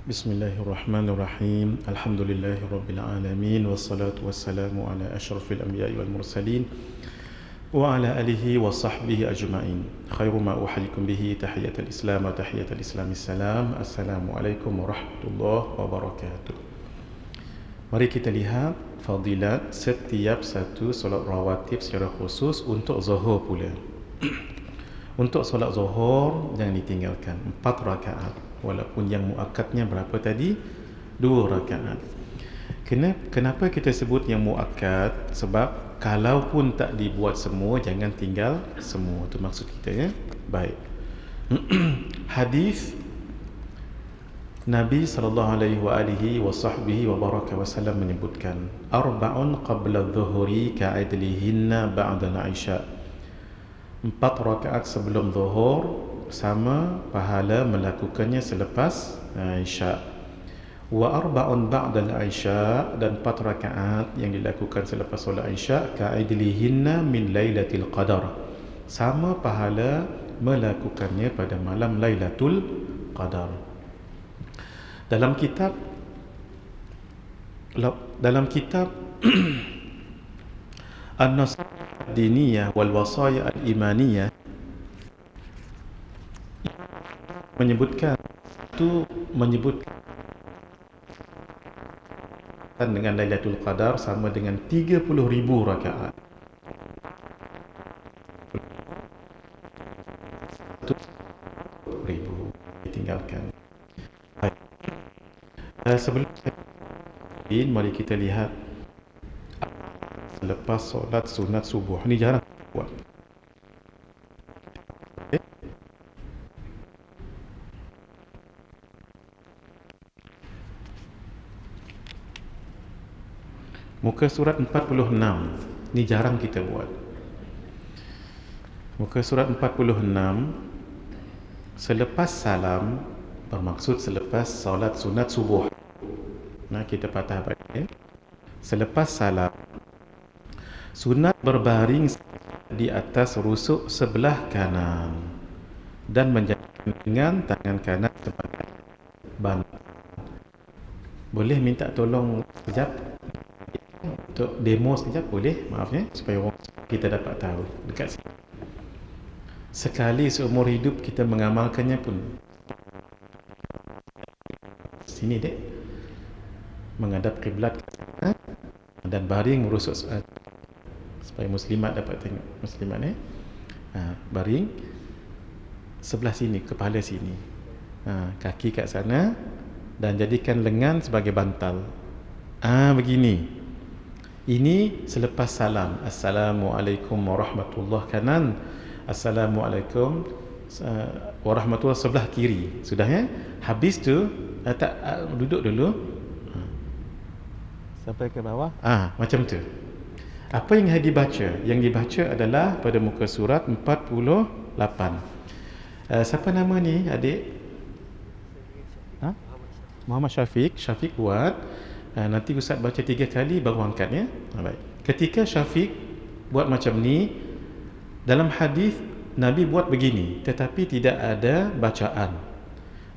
Bismillahirrahmanirrahim. Alhamdulillahirabbil alamin wassalatu wassalamu ala asyrafil anbiya'i wal mursalin wa ala alihi wa sahbihi ajma'in. Khairu ma uhayyikum bihi tahiyatul Islam wa tahiyatul Islami salam. Assalamualaikum warahmatullahi wabarakatuh. Mari kita lihat fadilat setiap satu solat rawatib secara khusus untuk zuhur pula. Untuk solat zuhur jangan ditinggalkan 4 rakaat. Walaupun yang muakkadnya berapa tadi? 2 rakaat. Kenapa kita sebut yang muakkad? Sebab kalaupun tak dibuat semua, jangan tinggal semua. Itu maksud kita, ya. Baik. Hadis Nabi SAW menyebutkan arba'un qabla dhuhuri ka'idlihinna ba'da al-isya. 4 rakaat sebelum zuhur sama pahala melakukannya selepas isya. Wa arba'un ba'da al-isya, dan 4 rakaat yang dilakukan selepas solat isya ka'idlihinna min lailatul qadar, sama pahala melakukannya pada malam Lailatul Qadar. Dalam kitab An-Nasihah Diniyah wal Wasaya Al-Imaniyah menyebutkan dengan Lailatul Qadar sama dengan 30,000 rakaat. Ribu ditinggalkan. Sebelum mari kita lihat selepas solat sunat subuh. Ini jarang buat. Muka surat 46. Ini jarang kita buat. Muka surat 46, selepas salam, bermaksud selepas solat sunat subuh. Nah, kita patah balik. Selepas salam, sunat berbaring di atas rusuk sebelah kanan dan menjadikan dengan tangan kanan sebagai bantal. Boleh minta tolong sekejap untuk demo sekejap, boleh? Maaf, ya, supaya orang kita dapat tahu dekat sini. Sekali seumur hidup kita mengamalkannya pun. Sini, dek. Menghadap kiblat dan baring merusuk supaya muslimat dapat tengok. Muslimat, baring sebelah sini, kepala sini, kaki kat sana, dan jadikan lengan sebagai bantal. Begini. Ini selepas salam. Assalamualaikum warahmatullahi kanan. Assalamualaikum warahmatullahi sebelah kiri. Sudah, ya? Habis tu duduk dulu. Sampai ke bawah. Macam tu. Apa yang dibaca? Yang dibaca adalah pada muka surat 48. Siapa nama ni, adik? Muhammad Syafiq. Syafiq buat. Nanti Ustaz baca 3 kali baru angkat, ya. Baik. Ketika Syafiq buat macam ni, dalam hadis Nabi buat begini, tetapi tidak ada bacaan.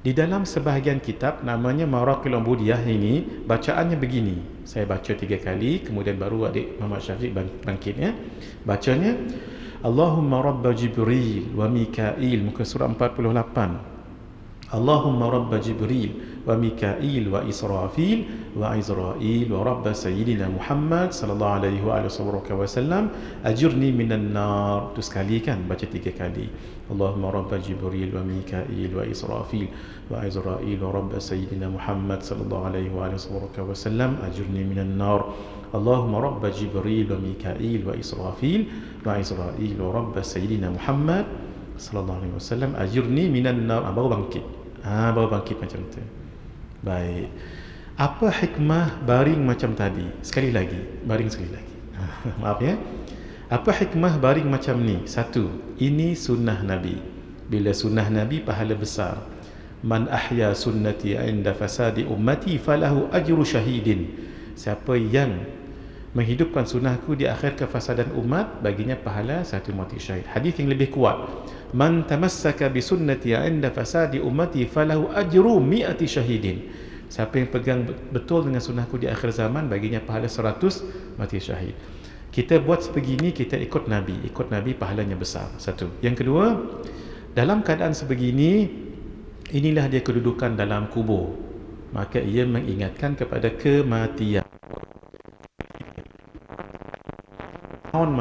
Di dalam sebahagian kitab namanya Maraqil Ubudiyah, ini bacaannya begini. Saya baca 3 kali, kemudian baru adik Muhammad Syafiq bangkit, ya. Bacanya Allahumma Rabba Jibril wa Mikail, muka surah 48. Allahumma Rabba Jibril wa Mikail wa Israfil wa Izrail wa Rabba Sayyidina Muhammad sallallahu alaihi wa wasallam ajurni minan nar. Itu sekali, kan? Baca 3 kali. Allahumma Rabba Jibril wa Mikail wa Israfil wa Izrail wa Rabba Sayyidina Muhammad sallallahu alaihi wa wasallam ajurni minan nar. Allahumma Rabba Jibril wa Mikail wa Israfil wa Izrail wa Rabba Sayyidina Muhammad sallallahu alaihi wasallam ajurni minan nar. Baru bangkit. Baru bangkit macam tu. Baik. Apa hikmah baring macam tadi? Sekali lagi, baring sekali lagi. Maaf, ya. Apa hikmah baring macam ni? 1, ini sunnah Nabi. Bila sunnah Nabi, pahala besar. Man ahya sunnati inda fasadi ummati falahu ajru syahidin. Siapa yang menghidupkan sunnahku di akhir kefasadan umat, baginya pahala 1 mati syahid. Hadis yang lebih kuat, man tamassaka bi sunnati 'inda fasadi ummati falahu ajru 100 syahidin. Siapa yang pegang betul dengan sunnahku di akhir zaman, baginya pahala 100 mati syahid. Kita buat sebegini, kita ikut Nabi pahalanya besar. Satu. Yang kedua, dalam keadaan sebegini, inilah dia kedudukan dalam kubur, maka ia mengingatkan kepada kematian. Tahun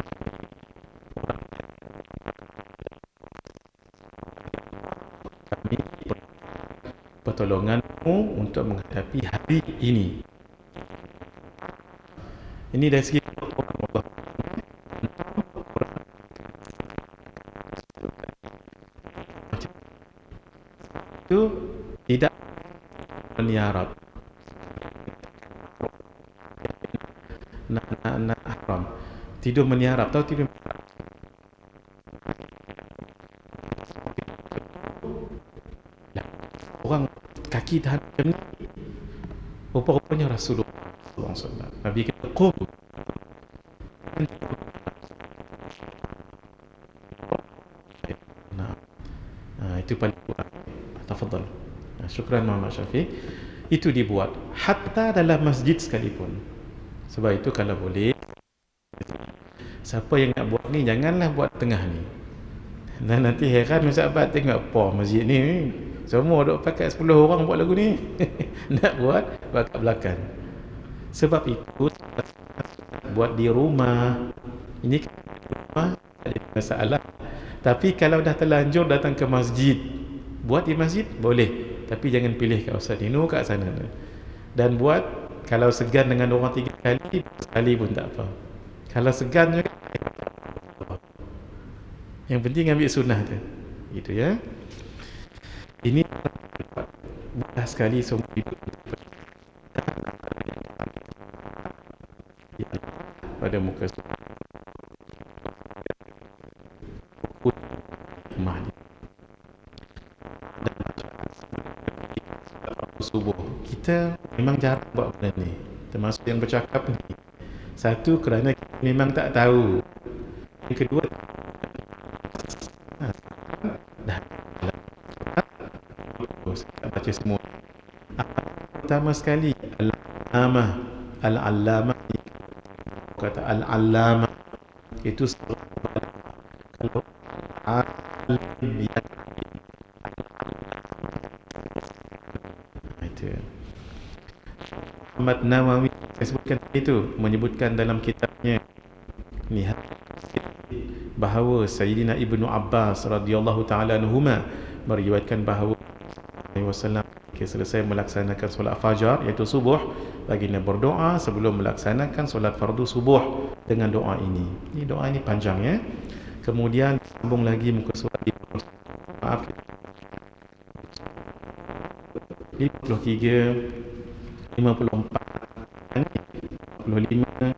kami pertolonganmu untuk menghadapi hari ini. Ini dari segi Allah. Itu tidak meniarap, nak haram. Tidur meniarap, tahu tidur orang kaki tahan macam ni. Rupa-rupanya Rasulullah SAW. Nabi kata qum. Itu paling kurang. Tafadhal. Syukran Muhammad Syafiq. Itu dibuat hatta dalam masjid sekalipun. Sebab itu kalau boleh, siapa yang nak buat ni, janganlah buat tengah ni. Dan nanti heran sahabat tengok apa masjid ni, semua duk pakai 10 orang buat lagu ni. Nak buat kat belakang. Sebab itu buat di rumah. Ini rumah ada masalah. Tapi kalau dah terlanjur datang ke masjid, buat di masjid boleh, tapi jangan pilih kat Ustaz Dino kat sana. Dan buat kalau segan dengan orang 3 kali, sekali pun tak apa. Kalau segan juga, yang penting ambil sunnah tu. Gitu ya. Ini mudah sekali semua hidup pada muka subuh. Kita memang jarang buat benda ni, termasuk yang bercakap ni. Satu, kerana kita memang tak tahu. Yang kedua, dah baca semua. Pertama sekali, Al-Allamah, kata Al-Allamah itu kalau alim itu Muhammad Nawawi saya sebutkan itu, menyebutkan dalam kitabnya ni bahawa Sayyidina Ibnu Abbas radhiyallahu taala anhuma meriwayatkan bahawa Wasallam selesai melaksanakan solat fajar iaitu subuh, baginda berdoa sebelum melaksanakan solat fardu subuh dengan doa ini. Ini doa ini panjang ya. Kemudian sambung lagi muka surat 53, 54, 55.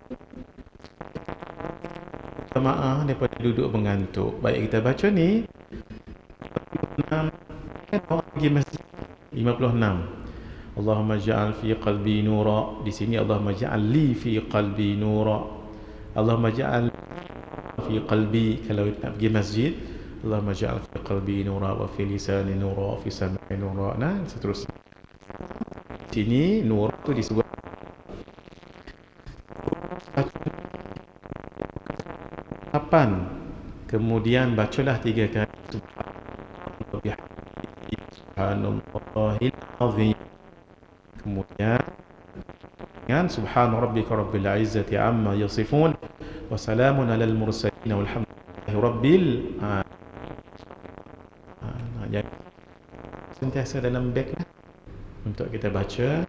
Maaf daripada duduk mengantuk. Baik, kita baca ni 56 kan orang pergi masjid 56. Allahumma ja'al fi qalbi nura. Di sini Allahumma ja'al li fi qalbi nura. Allahumma ja'al fi qalbi. Kalau nak pergi masjid, Allahumma ja'al fi qalbi nura wa fi lisani nura wa fi sam'i nura. Nah, seterusnya. Sini nur tu disebut kapan. Kemudian bacalah 3 kali subhanallahil azim. Kemudian dengan subhana rabbika rabbil izzati amma yasifun wa salamun alal mursalin walhamdulillahi rabbil alamin. Jadi sentiasa dalam beg untuk kita baca.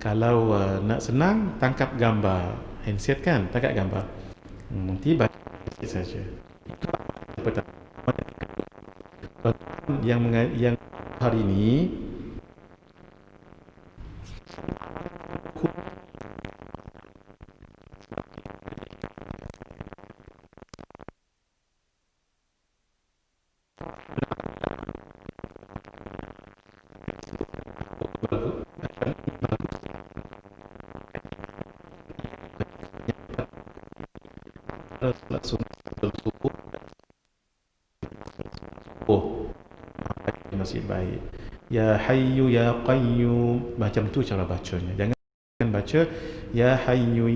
Kalau nak senang, tangkap gambar handset kan, tangkap gambar, nanti baca saja. Pertama yang hari ini solat sunat subuh. Oh, masih baik. Ya Hayyu Ya Qayyum, macam tu cara bacanya. Jangan baca Ya Hayyu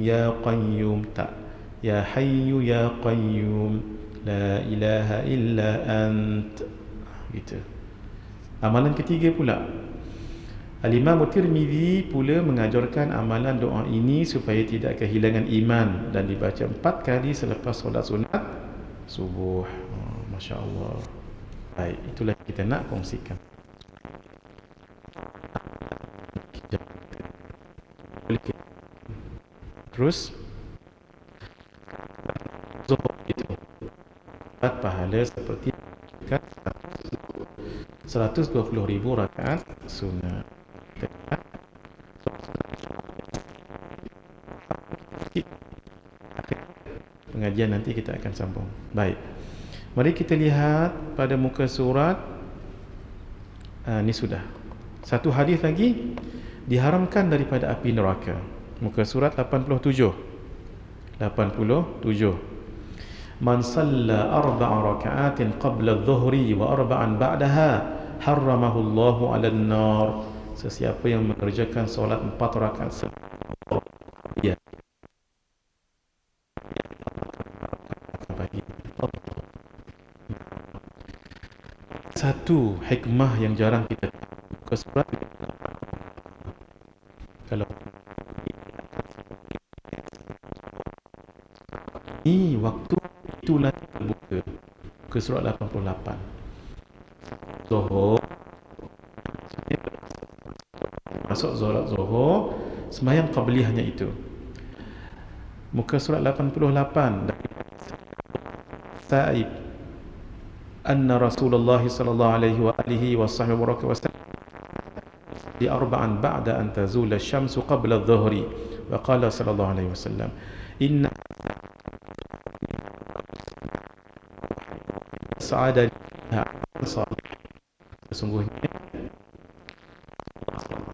Ya Qayyum, tak. Ya Hayyu Ya Qayyum, La ilaha illa ant. Gitu. Amalan ketiga pula, Al-Imam Tirmizi pula mengajarkan amalan doa ini supaya tidak kehilangan iman dan dibaca 4 kali selepas solat sunat subuh. Masya Allah. Baik, itulah kita nak kongsikan. Terus zuhur itu dapat pahala seperti 120,000 rakaat sunat. Pengajian nanti kita akan sambung. Baik, mari kita lihat pada muka surat. Ini sudah satu hadis lagi, diharamkan daripada api neraka. Muka surat 87. Man salla 4 raka'atin qabla adh-dhuhri wa 4 ba'daha harramahu Allahu 'alan nar. Sesiapa yang mengerjakan solat 4 rakaat sebelum ya, satu hikmah yang jarang kita muka surat. Kalau ini waktu itulah terbuka, muka surat 88. Zuhur, masuk solat zuhur, sembahyang qabliyahnya itu. Muka surat 88 dari Sa'ib anna Rasulullah sallallahu alaihi wa alihi wasallam di 4 ba'da an tazula asy-syamsu qabla adh-dhuhri wa qala sallallahu alaihi wasallam inna sa'ada sesungguhnya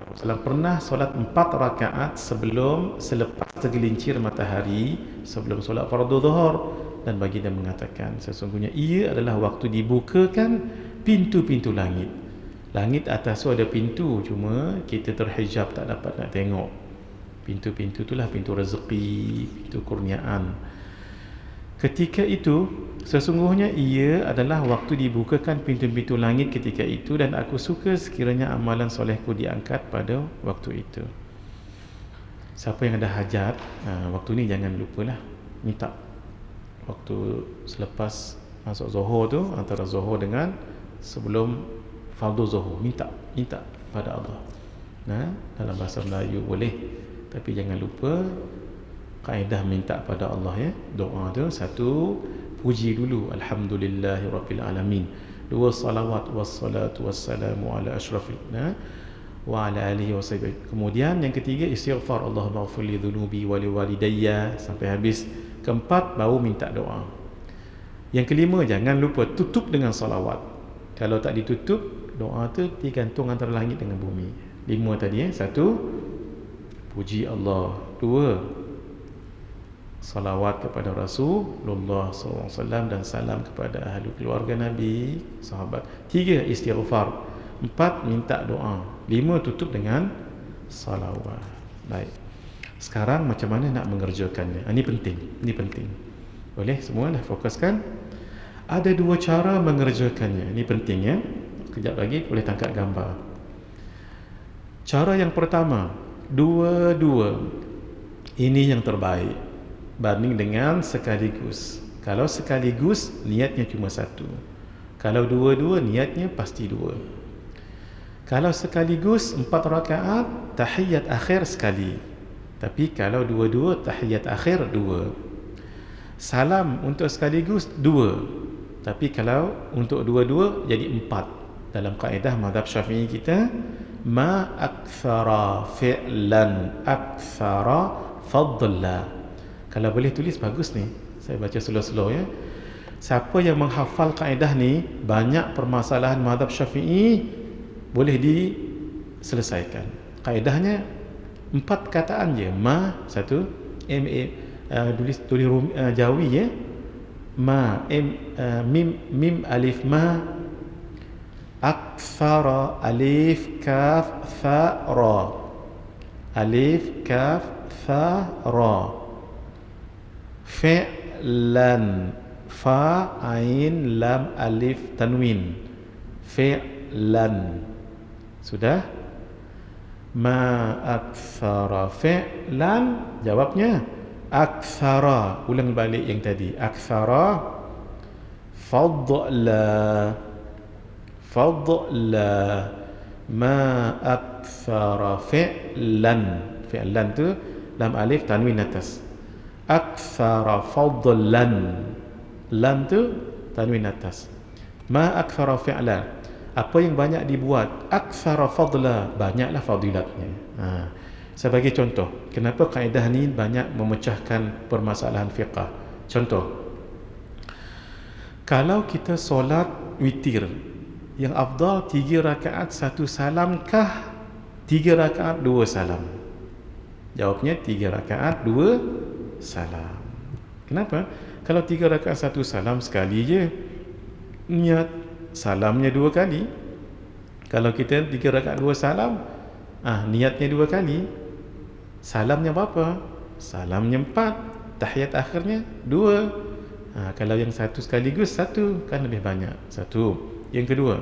Rasulullah pernah solat 4 rakaat selepas tergelincir matahari sebelum solat fardu zuhur, dan baginda mengatakan sesungguhnya ia adalah waktu dibukakan pintu-pintu langit. Langit atas tu ada pintu, cuma kita terhijab tak dapat nak tengok. Pintu-pintu itulah pintu rezeki, pintu kurniaan. Ketika itu sesungguhnya ia adalah waktu dibukakan pintu-pintu langit ketika itu, dan aku suka sekiranya amalan solehku diangkat pada waktu itu. Siapa yang ada hajat, waktu ni jangan lupalah minta. Waktu selepas masuk zuhur tu, antara zuhur dengan sebelum fardu zuhur, minta pada Allah. Dalam bahasa Melayu boleh, tapi jangan lupa kaedah minta pada Allah ya. Doa tu, satu, puji dulu, alhamdulillahirabbil alamin. Dua, salawat wassalatu wassalamu ala asyrafil wa ala alihi wasahbihi. Kemudian yang ketiga, istighfar, Allahumma ighfirli dhunubi wa liwalidayya, sampai habis. Keempat, baru minta doa. Yang kelima, jangan lupa tutup dengan salawat. Kalau tak ditutup, doa tu digantung antara langit dengan bumi. 5 tadi Satu, puji Allah. 2, salawat kepada Rasulullah SAW dan salam kepada ahli keluarga Nabi, sahabat. 3, istighfar. 4, minta doa. 5, tutup dengan salawat. Baik, sekarang macam mana nak mengerjakannya? Ini penting. Boleh semua dah fokuskan. Ada 2 cara mengerjakannya. Ini penting ya. Kejap lagi boleh tangkap gambar. Cara yang pertama, dua-dua. Ini yang terbaik banding dengan sekaligus. Kalau sekaligus niatnya cuma 1. Kalau dua-dua niatnya pasti 2. Kalau sekaligus 4 rakaat, tahiyat akhir sekali. Tapi kalau dua-dua, tahiyat akhir 2. Salam untuk sekaligus 2. Tapi kalau untuk dua-dua jadi 4. Dalam kaedah mazhab Syafi'i kita, ma akthara fi'lan akthara fadla. Kalau boleh tulis bagus ni. Saya baca slow-slow ya. Siapa yang menghafal kaedah ni, banyak permasalahan mazhab Syafi'i boleh diselesaikan. Kaedahnya 4 kataan je. Ma, 1, tulis Jawi ya. Ma mim alif ma, akthara alif kaf tha ra, alif kaf tha ra, fi'lan fa ain lam alif tanwin, fi'lan. Sudah? Ma akthara fi'lan, jawabnya akthara. Ulang balik yang tadi, akthara fadla, fadla. Ma akthara fi'lan, fi'lan tu lam alif tanwin atas, akthara fadlan, lam tu tanwin atas. Ma akthara fi'lan, apa yang banyak dibuat, aktsara fadla, banyaklah fadilatnya. Sebagai contoh, kenapa kaedah ni banyak memecahkan permasalahan fiqah. Contoh, kalau kita solat witir, yang afdal 3 rakaat 1 salam kah 3 rakaat 2 salam? Jawabnya 3 rakaat 2 salam. Kenapa? Kalau 3 rakaat 1 salam sekali je, niat salamnya 2 kali. Kalau kita 3 rakaat 2 salam, niatnya 2 kali. Salamnya berapa? Salamnya 4, tahiyat akhirnya 2. Kalau yang satu sekaligus 1 kan lebih banyak. 1. Yang kedua,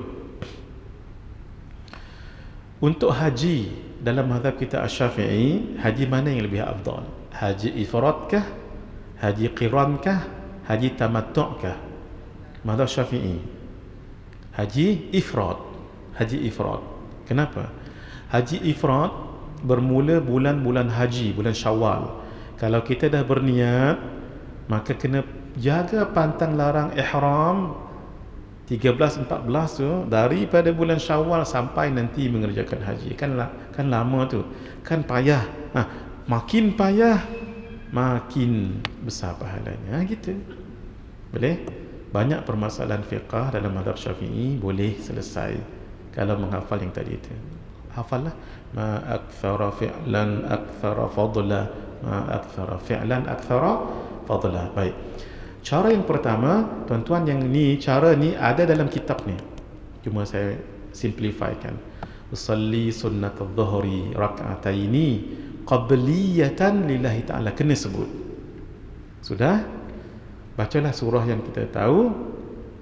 untuk haji dalam mazhab kita Asy-Syafi'i, haji mana yang lebih afdal? Haji ifrad kah? Haji qiran kah? Haji tamattu' kah? Mazhab Syafi'i, haji ifrad. Haji ifrad. Kenapa? Haji ifrad bermula bulan-bulan haji, bulan Syawal. Kalau kita dah berniat, maka kena jaga pantang larang ihram 13 14 tu daripada bulan Syawal sampai nanti mengerjakan haji. Kan lama tu. Kan payah. Makin payah, makin besar pahalanya. Gitu. Boleh? Banyak permasalahan fiqah dalam mazhab Syafi'i boleh selesai kalau menghafal yang tadi itu. Hafallah. Ma akthara fi'lan akthara fadla, ma akthara fi'lan akthara fadla. Baik. Cara yang pertama, tuan-tuan, yang ni, cara ni ada dalam kitab ni. Cuma saya simplifykan. Usalli sunnat adh-dhuhri rak'ataini qabliyatan lillahi ta'ala. Kena sebut. Sudah? Bacalah surah yang kita tahu.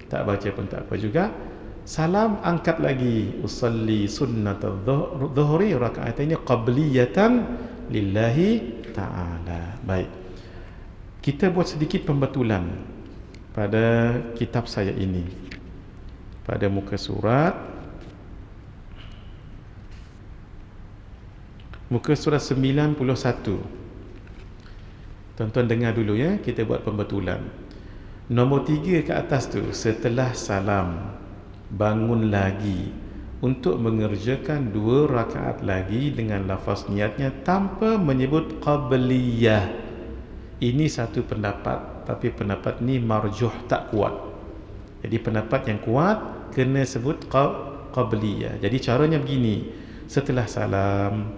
Tak baca pun tak apa juga. Salam angkat lagi. Usalli sunnat adh-dhuhri rak'ataini qabliyatan lillahi ta'ala. Baik. Kita buat sedikit pembetulan pada kitab saya ini. Pada muka surat, muka surat 91. Tuan-tuan dengar dulu ya, kita buat pembetulan. Nombor 3 ke atas tu, setelah salam bangun lagi untuk mengerjakan 2 rakaat lagi dengan lafaz niatnya tanpa menyebut qabliyah. Ini satu pendapat, tapi pendapat ni marjuh, tak kuat. Jadi pendapat yang kuat kena sebut qabliyah. Jadi caranya begini, setelah salam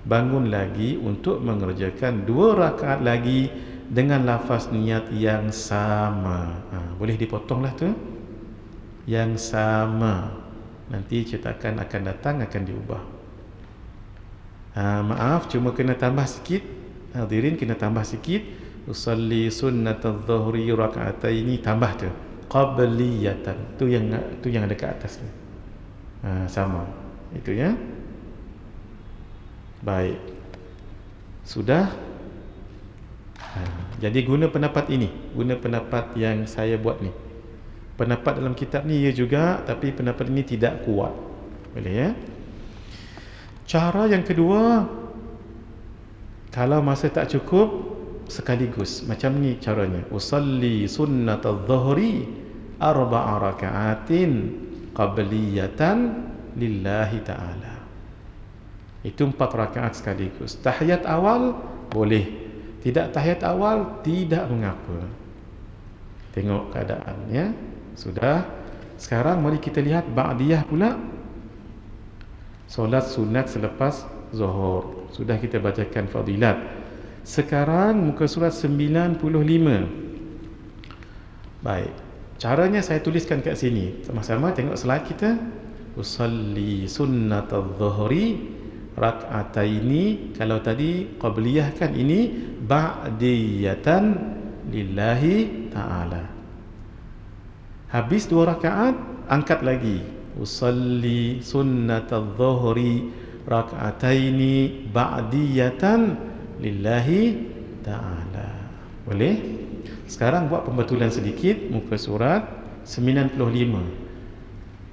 bangun lagi untuk mengerjakan 2 rakaat lagi dengan lafaz niat yang sama. Boleh dipotonglah tu, yang sama. Nanti cetakan akan datang, akan diubah. Maaf, cuma kena tambah sikit. Hadirin kena tambah sikit. Usalli sunnat adh-dhuhri rak'ataini, tambah tu qabliyatan. Tu yang ada ke atas ni. Sama. Itu ya. Baik. Sudah? Jadi guna pendapat ini, guna pendapat yang saya buat ni. Pendapat dalam kitab ni ya juga, tapi pendapat ini tidak kuat. Boleh ya? Cara yang kedua, kalau masa tak cukup, sekaligus macam ni caranya. Usalli sunnat adh-dhuhri 4 raka'atin qabliyatan lillahi ta'ala. Itu 4 rakaat sekaligus. Tahiyat awal boleh, tidak tahiyat awal tidak mengapa. Tengok keadaan ya. Sudah. Sekarang mari kita lihat ba'diyah pula. Solat sunat selepas zuhur. Sudah kita bacakan fadilat. Sekarang muka surat 95. Baik, caranya saya tuliskan kat sini. Sama-sama tengok slide kita. Usalli sunnatadh dhuhri rak'ataini. Kalau tadi qabliyah kan, ini ba'diyatan lillahi ta'ala. Habis 2 rakaat, angkat lagi. Usalli sunnatadh dhuhri rak'ataini ba'diyatan lillahi ta'ala. Boleh? Sekarang buat pembetulan sedikit. Muka surat 95.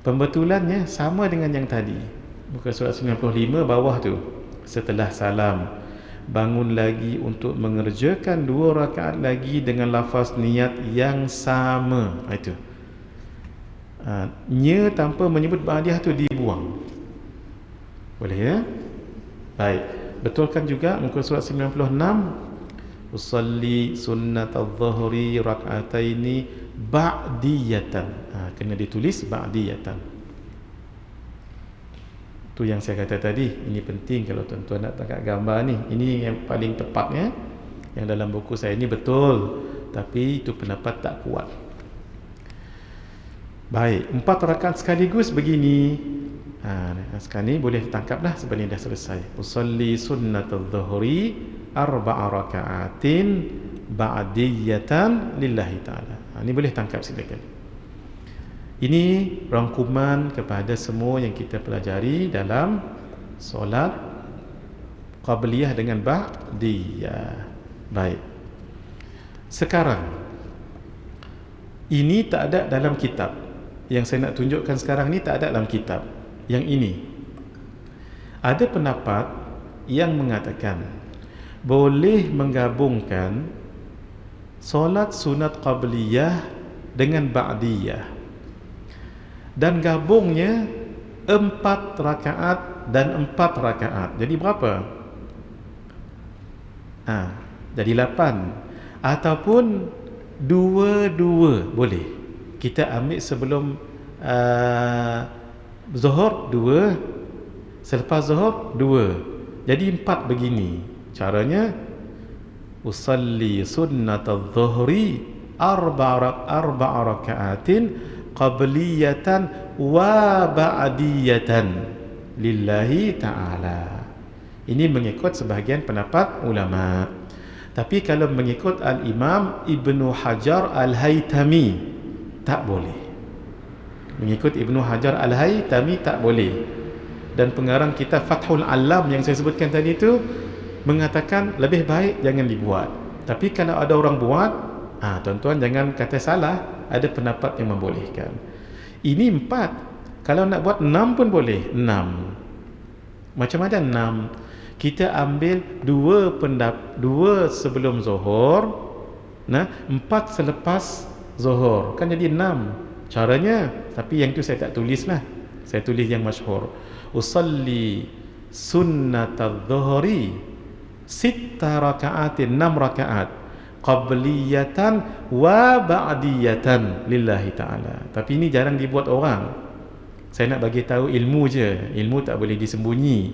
Pembetulannya sama dengan yang tadi. Muka surat 95 bawah tu. Setelah salam, bangun lagi untuk mengerjakan 2 rakaat lagi dengan lafaz niat yang sama. Itu. Nya tanpa menyebut ba'diyah tu dibuang. Boleh ya? Baik. Betulkan juga muka surat 96. Usalli sunnatadh dhuhri rak'ataini ba'diyatan. Kena ditulis ba'diyatan. Tu yang saya kata tadi. Ini penting kalau tuan-tuan nak tangkap gambar ni. Ini yang paling tepatnya. Yang dalam buku saya ni betul, tapi itu pendapat tak kuat. Baik, 4 rakaat sekaligus begini. Sekarang ni boleh tangkap dah sebenarnya dah selesai. Usalli sunnatadh dhuhri 4 raka'atin ba'diyatan lillahi ta'ala. Ini boleh tangkap silakan. Ini rangkuman kepada semua yang kita pelajari dalam solat qabliyah dengan ba'diyah. Baik. Sekarang ini tak ada dalam kitab. Yang saya nak tunjukkan sekarang ni tak ada dalam kitab. Yang ini ada pendapat yang mengatakan boleh menggabungkan solat sunat qabliyah dengan ba'diyah, dan gabungnya 4 rakaat dan 4 rakaat. Jadi berapa? Jadi 8. Ataupun 2-2 boleh. Kita ambil sebelum Zuhur 2, selepas Zuhur 2. Jadi 4 begini. Caranya usalli sunnatadh dhuhri 4 raka'atin qabliyatan wa ba'diyatan lillahi ta'ala. Ini mengikut sebahagian pendapat ulama. Tapi kalau mengikut Al-Imam Ibnu Hajar Al-Haytami tak boleh. Mengikut Ibnu Hajar Al-Haytami tak boleh. Dan pengarang kitab Fathul Alam yang saya sebutkan tadi itu mengatakan lebih baik jangan dibuat. Tapi kalau ada orang buat, tuan-tuan jangan kata salah, ada pendapat yang membolehkan. Ini 4. Kalau nak buat 6 pun boleh. 6. Macam mana 6? Kita ambil 2 sebelum Zuhur, 4 selepas Zuhur. Kan jadi 6. Caranya, tapi yang tu saya tak tulis lah. Saya tulis yang masyhur. Usalli sunnatadh dhuhri 6 raka'atin 6 rakaat qabliyatan wa ba'diyatan lillahi ta'ala. Tapi ini jarang dibuat orang. Saya nak bagi tahu ilmu je. Ilmu tak boleh disembunyi.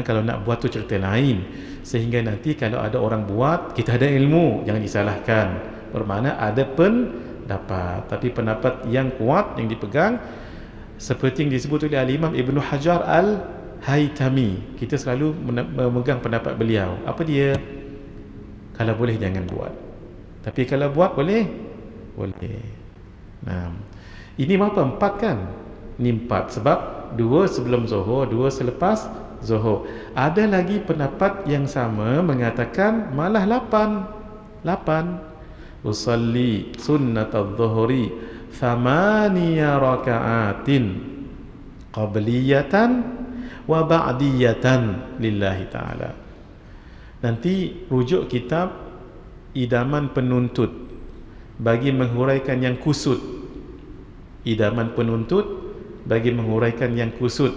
Kalau nak buat tu cerita lain. Sehingga nanti kalau ada orang buat, kita ada ilmu, jangan disalahkan. Bermakna ada pendapat. Tapi pendapat yang kuat yang dipegang seperti yang disebut oleh Al-Imam Ibnu Hajar Al-Haytami. Kita selalu memegang pendapat beliau. Apa dia? Kalau boleh jangan buat. Tapi kalau buat boleh? Boleh. Ini berapa? 4 kan? Ini 4 sebab 2 sebelum Zuhur, 2 selepas Zuhur. Ada lagi pendapat yang sama mengatakan malah 8. Usalli sunnatadh dhuhri 8 raka'atin qabliyatan wa ba'diyatan lillahi ta'ala. Nanti rujuk kitab Idaman Penuntut bagi menghuraikan yang kusut. Idaman Penuntut bagi menghuraikan yang kusut,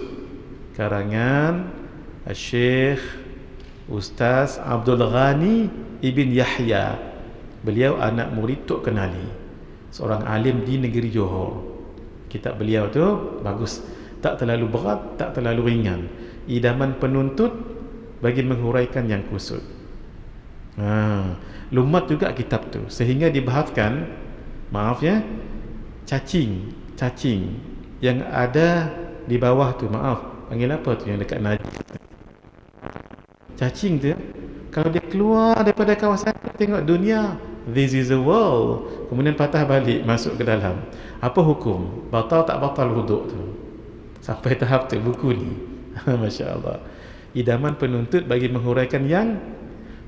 karangan Syekh Ustaz Abdul Ghani Ibn Yahya. Beliau anak murid Tok Kenali, seorang alim di negeri Johor. Kitab beliau tu bagus, tak terlalu berat, tak terlalu ringan. Idaman Penuntut bagi menghuraikan yang kusut. Lumat juga kitab tu, sehingga dibahaskan, maaf ya, cacing yang ada di bawah tu, maaf, panggil apa tu yang dekat najis. Cacing tu kalau dia keluar daripada kawasan tu, tengok dunia, this is the world, kemudian patah balik masuk ke dalam, apa hukum? Batal tak batal wuduk tu? Sampai tahap tu buku ni. Masya Allah. Idaman penuntut bagi menghuraikan yang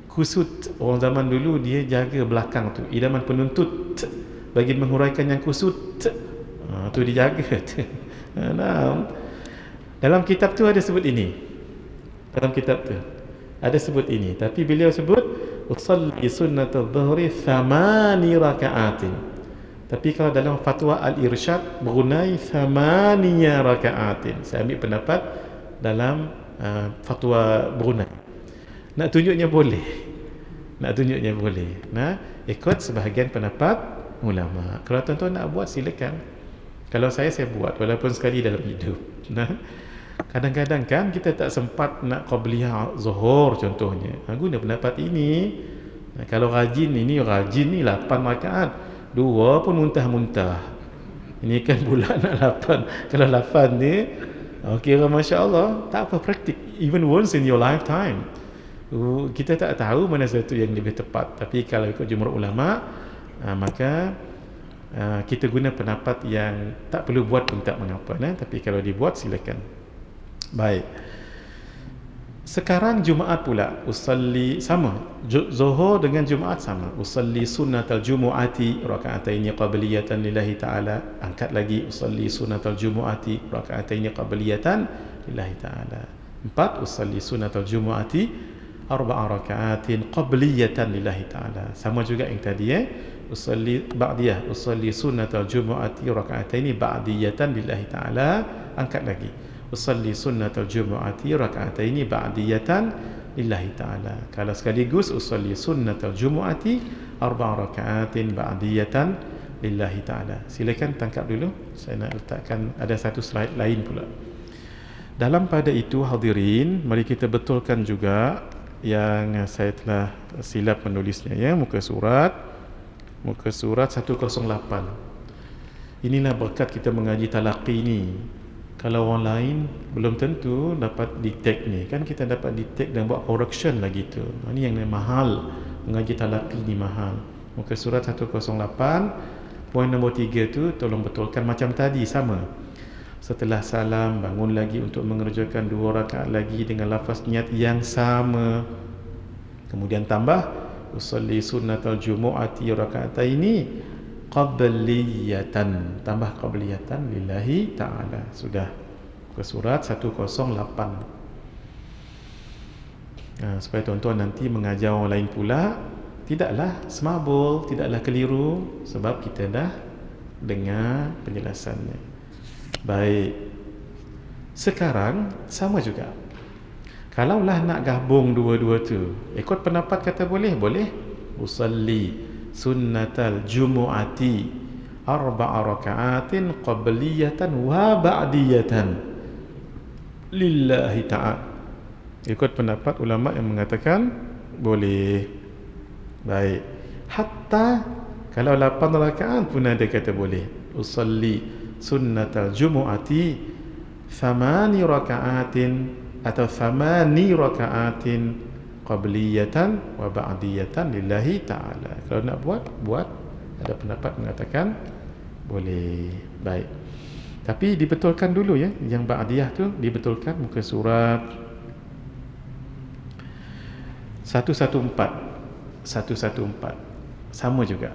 kusut. Orang zaman dulu dia jaga belakang tu. Idaman penuntut bagi menghuraikan yang kusut. Tu dijaga tu. Nah, dalam kitab tu ada sebut ini. Dalam kitab tu ada sebut ini. Tapi beliau sebut usalli sunnatul dhuhri 8 raka'atin. Tapi kalau dalam fatwa Al-Irsyad Brunei 8 raka'atin. Saya ambil pendapat dalam fatwa Brunei. Nak tunjuknya boleh. Nah, ikut sebahagian pendapat ulama. Kalau tuan-tuan nak buat, silakan. Kalau saya buat walaupun sekali dalam hidup. Nah, kadang-kadang kan kita tak sempat nak qabliyah zuhur contohnya. Guna pendapat ini. Nah, kalau rajin ni 8 rakaat. 2 pun muntah-muntah. Ini kan bulan nak 8. Kalau 8 ni, kira Masya Allah, tak apa, praktik. Even once in your lifetime. Kita tak tahu mana satu yang lebih tepat. Tapi kalau ikut jumhur ulama, maka kita guna pendapat yang tak perlu buat pun tak mengapa. Tapi kalau dibuat, silakan. Baik. Sekarang Jumaat pula, usalli sama. Zuhur dengan Jumaat sama. Usalli sunnatal jumu'ati raka'ataini qabliyatan lillahi ta'ala. Angkat lagi, usalli sunnatal jumu'ati raka'ataini qabliyatan lillahi ta'ala. 4, usalli sunnatal jumu'ati 4 raka'atin qabliyatan lillahi ta'ala. Sama juga yang tadi usalli ba'diyah, usalli sunnatal jumu'ati raka'ataini ba'diyatan lillahi ta'ala. Angkat lagi, usalli sunnatul jumu'ati raka'ataini ba'diyatan lillahi ta'ala. Kalau sekaligus usalli sunnatul jumu'ati 4 raka'atin ba'diyatan lillahi ta'ala. Silakan tangkap dulu. Saya nak letakkan ada satu slide lain pula. Dalam pada itu hadirin, mari kita betulkan juga yang saya telah silap menulisnya ya, muka surat 108. Inilah berkat kita mengaji talaqi ni. Kalau orang lain belum tentu dapat detect ni. Kan kita dapat detect dan buat correction lagi tu. Ini yang mahal. Mengaji talaqi ni mahal. Muka surat 108. Poin nombor 3 tu tolong betulkan macam tadi, sama. Setelah salam, bangun lagi untuk mengerjakan 2 rakaat lagi dengan lafaz niat yang sama. Kemudian tambah usolli sunnatal jumu'ati raka'ataini qabliyatan, tambah qabliyatan lillahi ta'ala. Sudah ke surat 108. Supaya tuan-tuan nanti mengajar orang lain pula tidaklah semabul, tidaklah keliru, sebab kita dah dengar penjelasannya. Baik, sekarang sama juga. Kalaulah nak gabung dua-dua tu, ikut pendapat kata boleh, usalli sunnatal jumu'ati 4 raka'atin qabliyatan wa ba'diyatan lillahi ta'ala. Ikut pendapat ulama yang mengatakan boleh. Baik, hatta kalau 8 rakaat pun ada kata boleh. Usalli sunnatal jumu'ati 8 raka'atin atau 8 raka'atin qabliyatan wa ba'diyatan lillahi ta'ala. Kalau nak buat, ada pendapat mengatakan boleh. Baik, tapi dibetulkan dulu ya, yang ba'diyah tu dibetulkan. Muka surat 114 sama juga.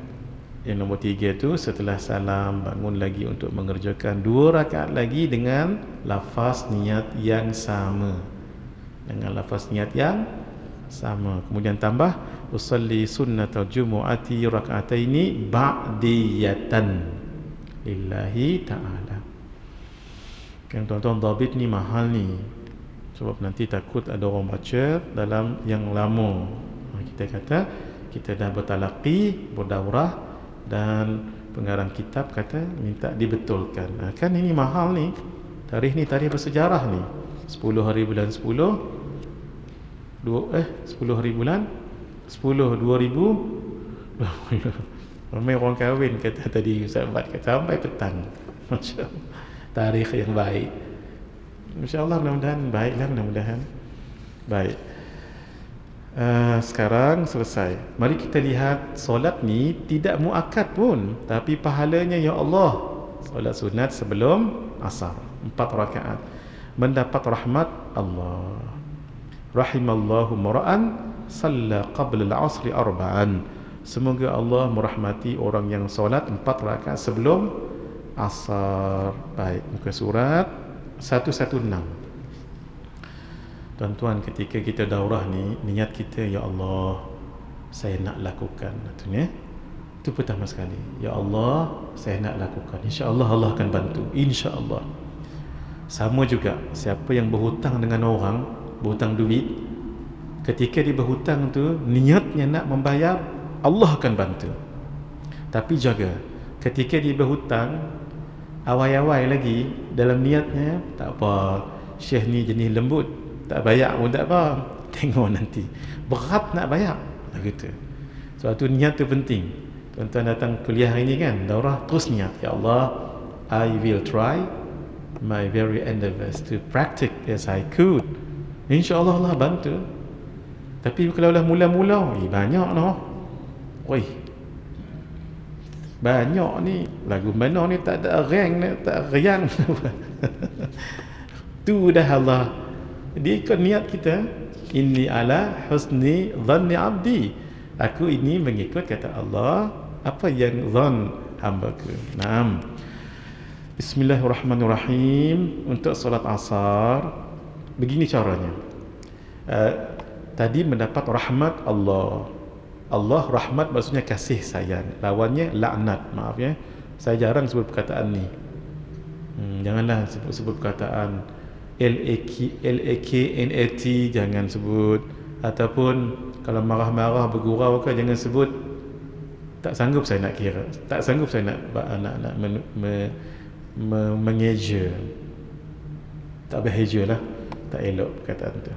Yang nombor 3 tu setelah salam bangun lagi untuk mengerjakan 2 rakaat lagi dengan lafaz niat yang sama. Kemudian tambah usalli sunnatal jumu'ati raka'ataini ba'diyatan lillahi ta'ala. Kan tuan-tuan, dhabit ni mahal ni. Sebab nanti takut ada orang baca dalam yang lama. Kita kata kita dah bertalaqi, berdaurah, dan pengarang kitab kata minta dibetulkan. Kan ini mahal ni. Tarikh ni tarikh bersejarah ni. 10 hari bulan 10 10 hari bulan 10, 2000, 20. Ramai orang kahwin kata tadi Ustaz Mat kata sampai petang. Masya Allah. Tarikh yang baik. Insya Allah mudah-mudahan baiklah, mudah-mudahan baik. Sekarang selesai. Mari kita lihat solat ni tidak muakkad pun, tapi pahalanya ya Allah. Solat sunat sebelum asar 4 rakaat mendapat rahmat Allah. Rahimallahu mar'an salla qabla al-'asri arba'an. Semoga Allah merahmati orang yang solat 4 rakaat sebelum asar. Baik, muka surat 116. Tuan-tuan, ketika kita daurah ni, niat kita ya Allah, saya nak lakukan. Itu pertama sekali. Ya Allah, saya nak lakukan. Insya-Allah Allah akan bantu. Insya-Allah. Sama juga siapa yang berhutang dengan orang, berhutang duit, ketika dia berhutang tu niatnya nak membayar, Allah akan bantu. Tapi jaga, ketika dia berhutang awai-awai lagi dalam niatnya, tak apa, Syekh ni jenis lembut, tak bayar pun tak apa, tengok nanti berat nak bayar gitu. Sebab tu niat tu penting. Tuan-tuan datang kuliah hari ni kan, daurah, terus niat, ya Allah, I will try my very endeavors to practice as I could. InsyaAllah Allah bantu. Tapi kalau dah mula-mula, banyak noh. Oi, banyak ni lagu mana ni tak ada rank, tak riang. Tu dah Allah. Dia ikut niat kita. Inni ala husni dhanni abdi. Aku ini mengikut kata Allah, apa yang zan hamba-Ku. Naam. Bismillahirrahmanirrahim. Untuk solat asar begini caranya. Tadi mendapat rahmat Allah. Allah rahmat maksudnya kasih sayang. Lawannya laknat. Maaf ya, saya jarang sebut perkataan ni. Janganlah sebut perkataan LAKNAT, jangan sebut. Ataupun kalau marah-marah bergurau ke, jangan sebut. Tak sanggup saya nak kira. Tak sanggup saya nak mengeja. Tak behaja lah. Tak elok perkataan tu.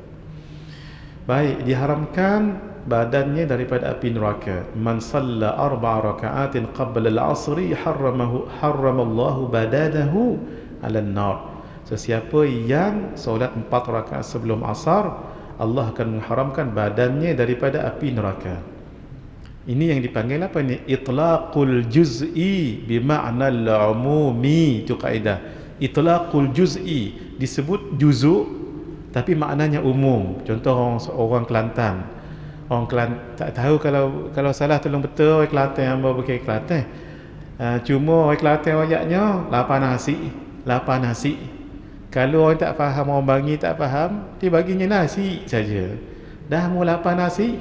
Baik, diharamkan badannya daripada api neraka. Man salla 4 raka'atin qabla al-'asri harramallahu badanahu 'ala an-nar. Sesiapa yang solat 4 rakaat sebelum asar, Allah akan mengharamkan badannya daripada api neraka. Ini yang dipanggil apa ni? Itlaqul juz'i bima'na al-'umumi. Itu kaedah. Itlaqul juz'i, disebut juzuk tapi maknanya umum. Contoh orang Kelantan. Orang Kelantan tak tahu, kalau salah tolong betul orang Kelantan yang bawa pakai Kelantan. Cuma orang Kelantan ayatnya lapar nasi. Kalau orang tak faham, orang Bangi tak faham, dia baginya nasi saja. Dah mau lapar nasi.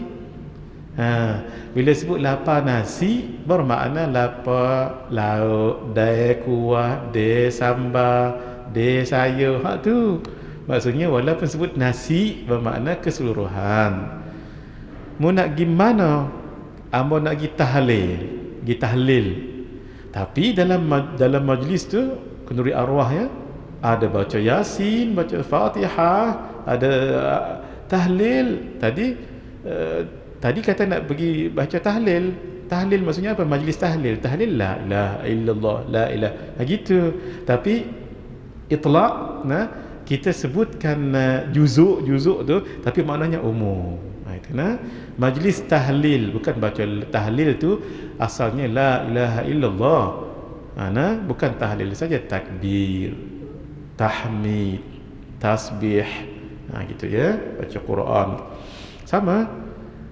Bila sebut lapar nasi, bermakna lapar lauk, dai kuah, dai sambal, dai sayur. Hak tu maksudnya walaupun sebut nasi bermakna keseluruhan. Mu nak gimana? Ambo nak gi tahlil. Tapi dalam majlis tu kenduri arwah ya, ada baca Yasin, baca Fatihah, ada tahlil. Tadi kata nak pergi baca tahlil. Tahlil maksudnya apa? Majlis tahlil. Tahlil la ilaha illallah, la ilaha. Gitu. Tapi itlaq, kita sebutkan juzuk tu tapi maknanya umum. Itu majlis tahlil, bukan baca tahlil tu asalnya la ilaha illallah. Bukan tahlil saja, takbir, tahmid, tasbih. Gitu ya, baca Quran. Sama.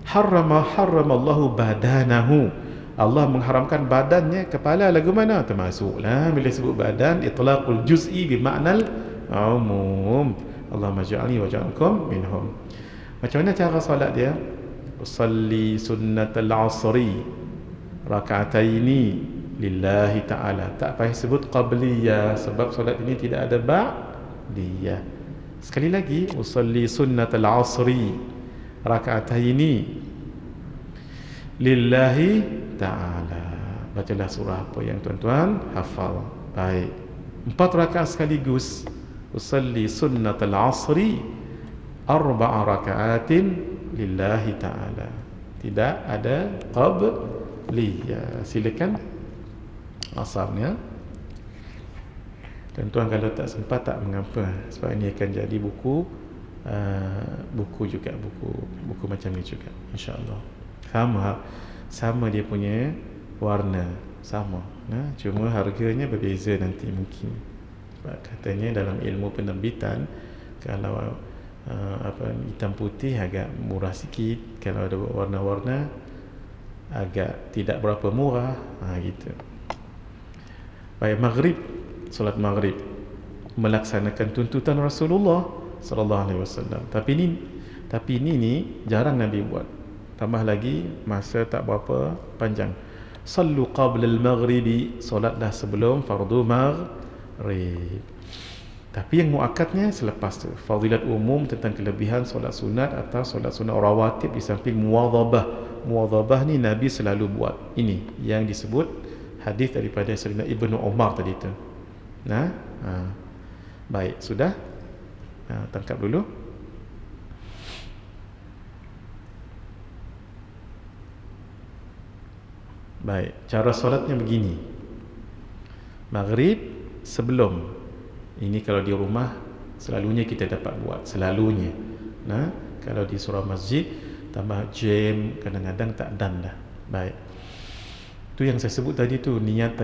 Harramallahu badanahu. Allah mengharamkan badannya, kepala lagu mana? Termasuklah bila sebut badan, itlaqul juz'i bimaknal umum. Allahumma ja'alni wa ja'alkum minhum. Macam mana cara solat dia? Usalli sunnatal 'asri raka'ataini lillahi ta'ala. Tak payah sebut qabliyah sebab solat ini tidak ada ba'diyah. Sekali lagi, usalli sunnatal 'asri raka'ataini lillahi ta'ala. Bacalah surah apa yang tuan-tuan hafal. Baik, 4 rakaat sekaligus. Usalli sunnatal 'asri 4 raka'atin lillahi ta'ala. Tidak ada qabli. Ya, silakan asalnya. Tuan-tuan kalau tak sempat tak mengapa, sebab ini akan jadi buku juga, buku macam ni juga, insya-Allah. Sama dia punya warna, sama. Cuma harganya berbeza nanti mungkin. Sebab katanya dalam ilmu penerbitan, kalau hitam putih agak murah sikit, kalau ada warna-warna agak tidak berapa murah, gitu. Baik, maghrib, solat maghrib melaksanakan tuntutan Rasulullah sallallahu alaihi wasallam. Tapi ini ni jarang Nabi buat. Tambah lagi masa tak berapa panjang. Sallu qabla al-maghribi, solatlah sebelum fardu maghrib. Tapi yang muakkadnya selepas tu. Fadilat umum tentang kelebihan solat sunat atau solat sunat rawatib di samping muwadhabah. Muwadhabah ni Nabi selalu buat. Ini yang disebut hadis daripada Sayyidina Ibnu Umar tadi tu. Baik, sudah. Tangkap dulu. Baik, cara solatnya begini. Maghrib sebelum. Ini kalau di rumah selalunya kita dapat buat, selalunya. Kalau di surau masjid tambah jam, kadang-kadang tak dan dah. Baik. Tu yang saya sebut tadi tu, niat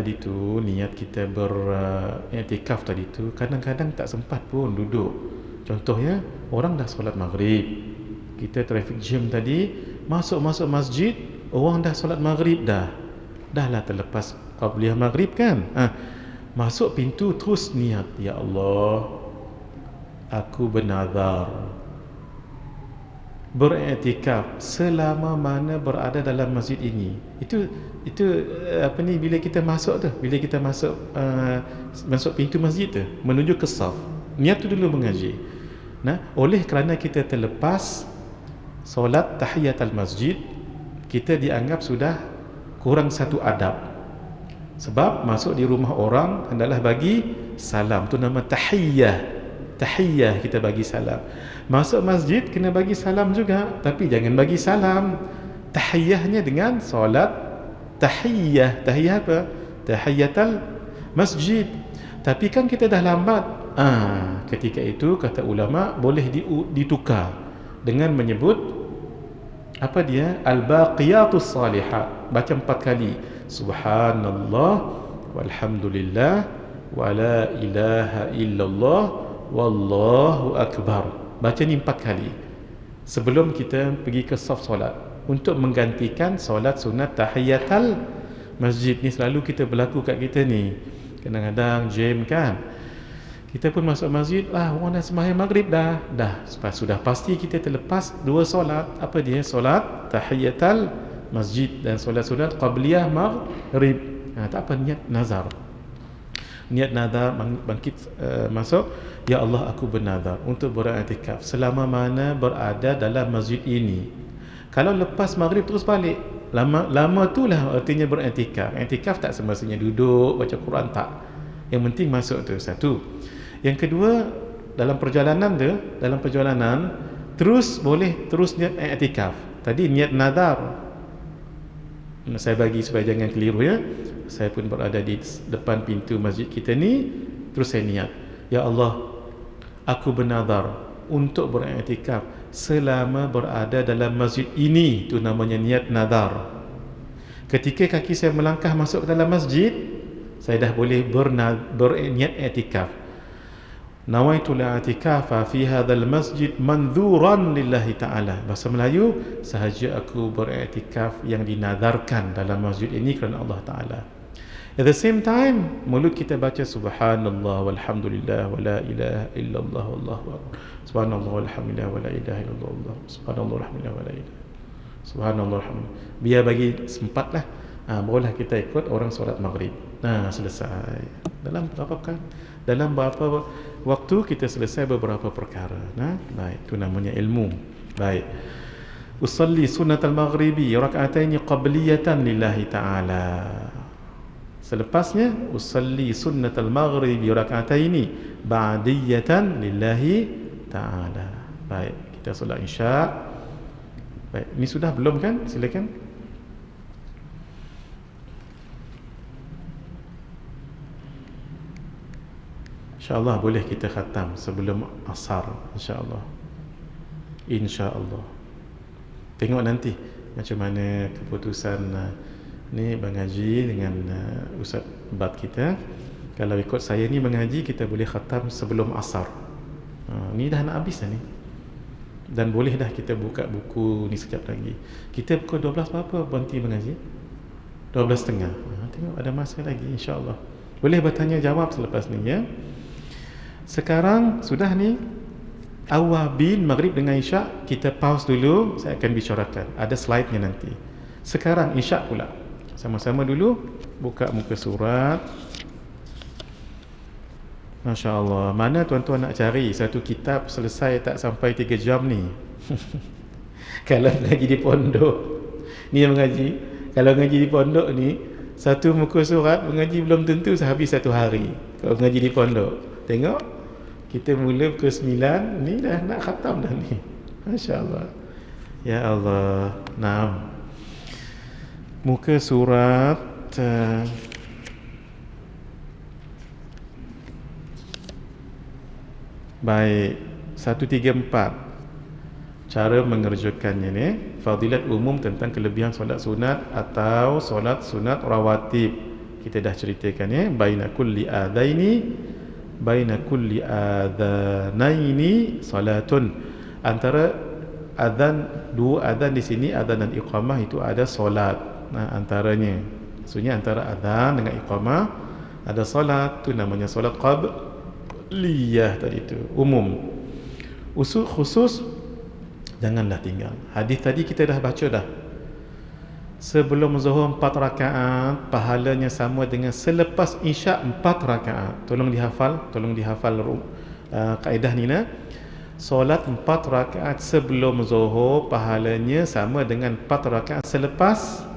kita beriktikaf tadi tu, kadang-kadang tak sempat pun duduk. Contohnya, orang dah solat maghrib, kita traffic jam tadi, masuk masjid, orang dah solat maghrib dah lah terlepas qabliyah maghrib kan. Masuk pintu terus niat, ya Allah, aku bernazar beriktikaf selama mana berada dalam masjid ini. Itu bila kita masuk tu, bila kita masuk pintu masjid tu menuju ke saf, niat tu dulu mengaji. Oleh kerana kita terlepas solat tahiyatul masjid, kita dianggap sudah kurang satu adab. Sebab masuk di rumah orang hendaklah bagi salam, tu nama tahiyyah, kita bagi salam. Masuk masjid kena bagi salam juga, tapi jangan bagi salam. Tahiyyahnya dengan solat tahiyyah apa? Tahiyatul masjid. Tapi kan kita dah lambat. Ketika itu kata ulama boleh ditukar dengan menyebut apa dia? Al-baqiyatus salihat. Baca 4 kali. Subhanallah walhamdulillah wala ilaha illallah wallahu akbar. Baca ni 4 kali sebelum kita pergi ke saf solat, untuk menggantikan solat sunat tahiyatul masjid. Ni selalu kita berlaku kat kita ni. Kadang-kadang jam kan, kita pun masuk masjid, orang dah sembahyang maghrib dah. Sudah pasti kita terlepas 2 solat. Apa dia? Solat tahiyatul masjid dan solat sunat qabliyah maghrib. Tak apa, niat nazar. Niat nazar bangkit, masuk, ya Allah, aku bernazar untuk beriktikaf selama mana berada dalam masjid ini. Kalau lepas maghrib terus balik, lama itulah artinya beriktikaf. Iktikaf tak semestinya duduk baca Quran, tak. Yang penting masuk tu satu. Yang kedua, dalam perjalanan terus boleh terus niat iktikaf. Tadi niat nazar. Saya bagi supaya jangan keliru ya. Saya pun berada di depan pintu masjid kita ni, terus saya niat, ya Allah, aku bernazar untuk beriktikaf selama berada dalam masjid ini. Itu namanya niat nazar. Ketika kaki saya melangkah masuk ke dalam masjid, saya dah boleh berniat iktikaf. Nawaitul i'tikafa fi hadzal masjid manzuran lillahi ta'ala. Bahasa Melayu, sahaja aku beriktikaf yang dinazarkan dalam masjid ini kerana Allah Ta'ala. At the same time, mulut kita baca subhanallah walhamdulillah wala ilaha illallah wallahu akbar. Subhanallah walhamdulillah wala ilaha illallah. Subhanallah walhamdulillah wala ilaha. Subhanallah walhamdulillah. Biar bagi sempatlah. Barulah kita ikut orang solat maghrib. Selesai. Dalam berapa waktu kita selesai beberapa perkara. Baik, itu namanya ilmu. Baik. Usalli sunnatal maghribi rak'ataini qabliyatan lillahi ta'ala. Selepasnya usalli sunnatal maghribi rak'ataini ba'diyatan lillahi ta'ala. Baik, kita solat Isya. Baik, ini sudah belum kan? Silakan. InsyaAllah boleh kita khatam sebelum asar, InsyaAllah. InsyaAllah. Tengok nanti macam mana keputusan ni Bang Haji dengan Ustaz Bat kita. Kalau ikut saya ni mengaji, kita boleh khatam sebelum asar. Ni dah nak habis dah ni. Dan boleh dah kita buka buku ni sekejap lagi. Kita pukul 12 berapa berhenti mengaji? 12.30. Tengok ada masa lagi, insyaAllah. Boleh bertanya jawab selepas ni ya. Sekarang sudah ni awabin maghrib dengan isyak, kita pause dulu, saya akan bicarakan. Ada slide-nya nanti. Sekarang isyak pula. Sama-sama dulu buka muka surat. Masya Allah. Mana tuan-tuan nak cari satu kitab selesai tak sampai 3 jam ni? Kalau mengaji di pondok ni yang mengaji, kalau mengaji di pondok ni, satu muka surat mengaji belum tentu sehabis 1 hari. Kalau mengaji di pondok, tengok kita mula pukul 9, ni dah nak khatam dah ni. Masya Allah. Ya Allah. Naam. Muka surat baik, 134. Cara mengerjakannya ni, fadilat umum tentang kelebihan solat sunat atau solat sunat rawatib. Kita dah ceritakan ya, baina kulli adhanaini salatun. Antara azan, dua azan di sini, azan dan iqamah itu ada solat. Antaranya, maksudnya antara azan dengan iqamah ada solat, tu namanya solat qabliyah tadi tu, umum. Usul khusus janganlah tinggal. Hadis tadi kita dah baca dah. Sebelum zuhur 4 rakaat, pahalanya sama dengan selepas isyak 4 rakaat. Tolong dihafal kaedah ni nah. Solat 4 rakaat sebelum zuhur pahalanya sama dengan 4 rakaat selepas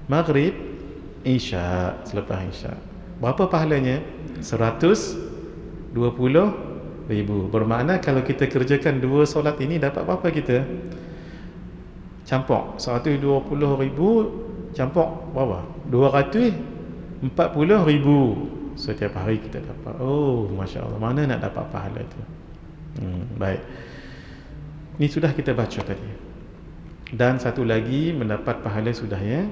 maghrib, isyak, selepas isyak. Berapa pahalanya? 120,000. Bermakna kalau kita kerjakan 2 solat ini, dapat berapa kita? Campur 120,000 campur berapa? 240,000 setiap hari kita dapat. Oh, Masya Allah. Mana nak dapat pahala itu? Baik. Ini sudah kita baca tadi. Dan satu lagi mendapat pahala sudah ya.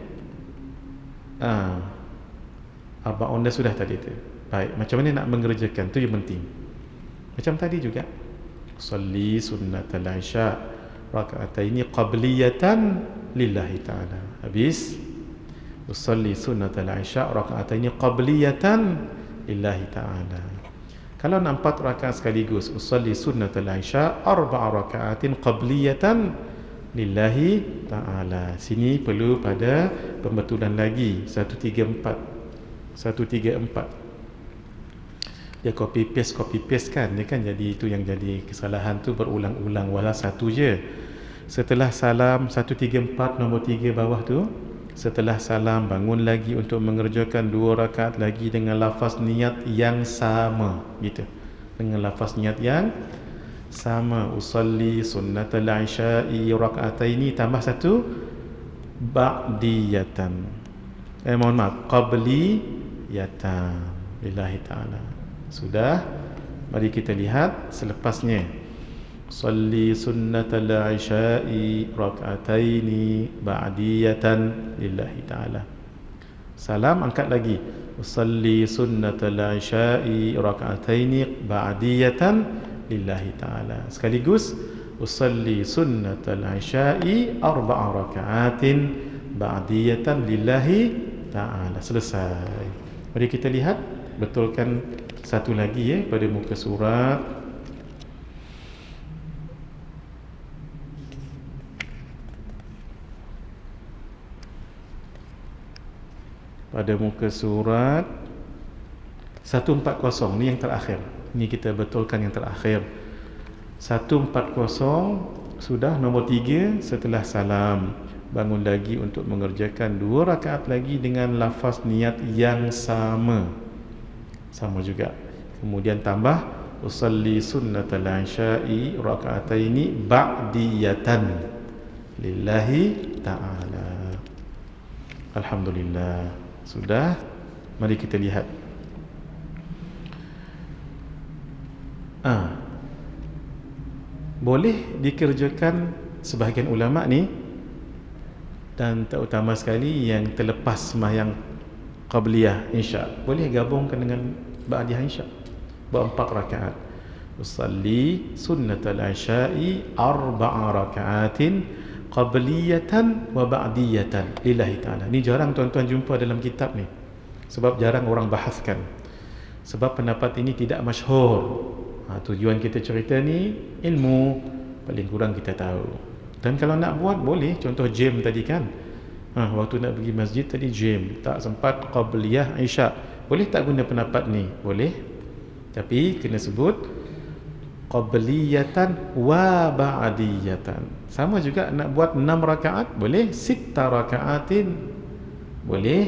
Arba'un dah sudah tadi tu. Baik, macam mana nak mengerjakan tu yang penting. Macam tadi juga. Salli sunnatal isya raka'ataini qabliyatan lillahi ta'ala. Habis usalli sunnatal isya raka'ataini qabliyatan lillahi ta'ala. Kalau nak 4 rakaat sekaligus, usalli sunnatal isya 4 raka'atin qabliyatan lillahi ta'ala. Sini perlu pada pembetulan lagi 134. Dia copy paste kan, dia kan jadi itu yang jadi kesalahan tu, berulang-ulang wala satu je. Setelah salam 134 nombor 3 bawah tu, setelah salam bangun lagi untuk mengerjakan 2 rakaat lagi dengan lafaz niat yang sama, gitu. Dengan lafaz niat yang sama, usalli sunnatal isya'i raka'ataini tambah 1 ba'diyatan. Mohon maaf, qabliyatan lillahi ta'ala. Sudah, mari kita lihat selepasnya. Salli sunnatal isya'i rak'ataini ba'diyatan lillahi ta'ala. Salam angkat lagi. Salli sunnatal isya'i rak'ataini ba'diyatan lillahi ta'ala. Sekaligus usalli sunnatal isya'i 4 raka'atin ba'diyatan lillahi ta'ala. Selesai. Mari kita lihat, betulkan satu lagi ya pada muka surat. Pada muka surat 140 ni yang terakhir. Ni kita betulkan yang terakhir. 140 sudah nombor 3 setelah salam. Bangun lagi untuk mengerjakan 2 rakaat lagi dengan lafaz niat yang sama. Sama juga. Kemudian tambah usalli sunnatal isya'i raka'ataini ba'diyatan lillahi ta'ala. Alhamdulillah. Sudah. Mari kita lihat. Boleh dikerjakan sebahagian ulama ni, dan terutama sekali yang terlepas sembahyang qabliyah isya, boleh gabungkan dengan ba'diyah isya, buat 4 rakaat. Usalli sunnatal isya'i 4 rakaatin qabliyatan wa ba'diyatan lillahi ta'ala. Ni jarang tuan-tuan jumpa dalam kitab ni, sebab jarang orang bahaskan, sebab pendapat ini tidak masyhur. Tujuan kita cerita ni ilmu, paling kurang kita tahu. Dan kalau nak buat boleh, contoh jam tadi kan, waktu nak pergi masjid tadi jam, tak sempat qabliyah isya, boleh tak guna pendapat ni? Boleh, tapi kena sebut qabliyatan wa ba'diyatan. Sama juga nak buat 6 rakaat, boleh 6 rakaatin, boleh,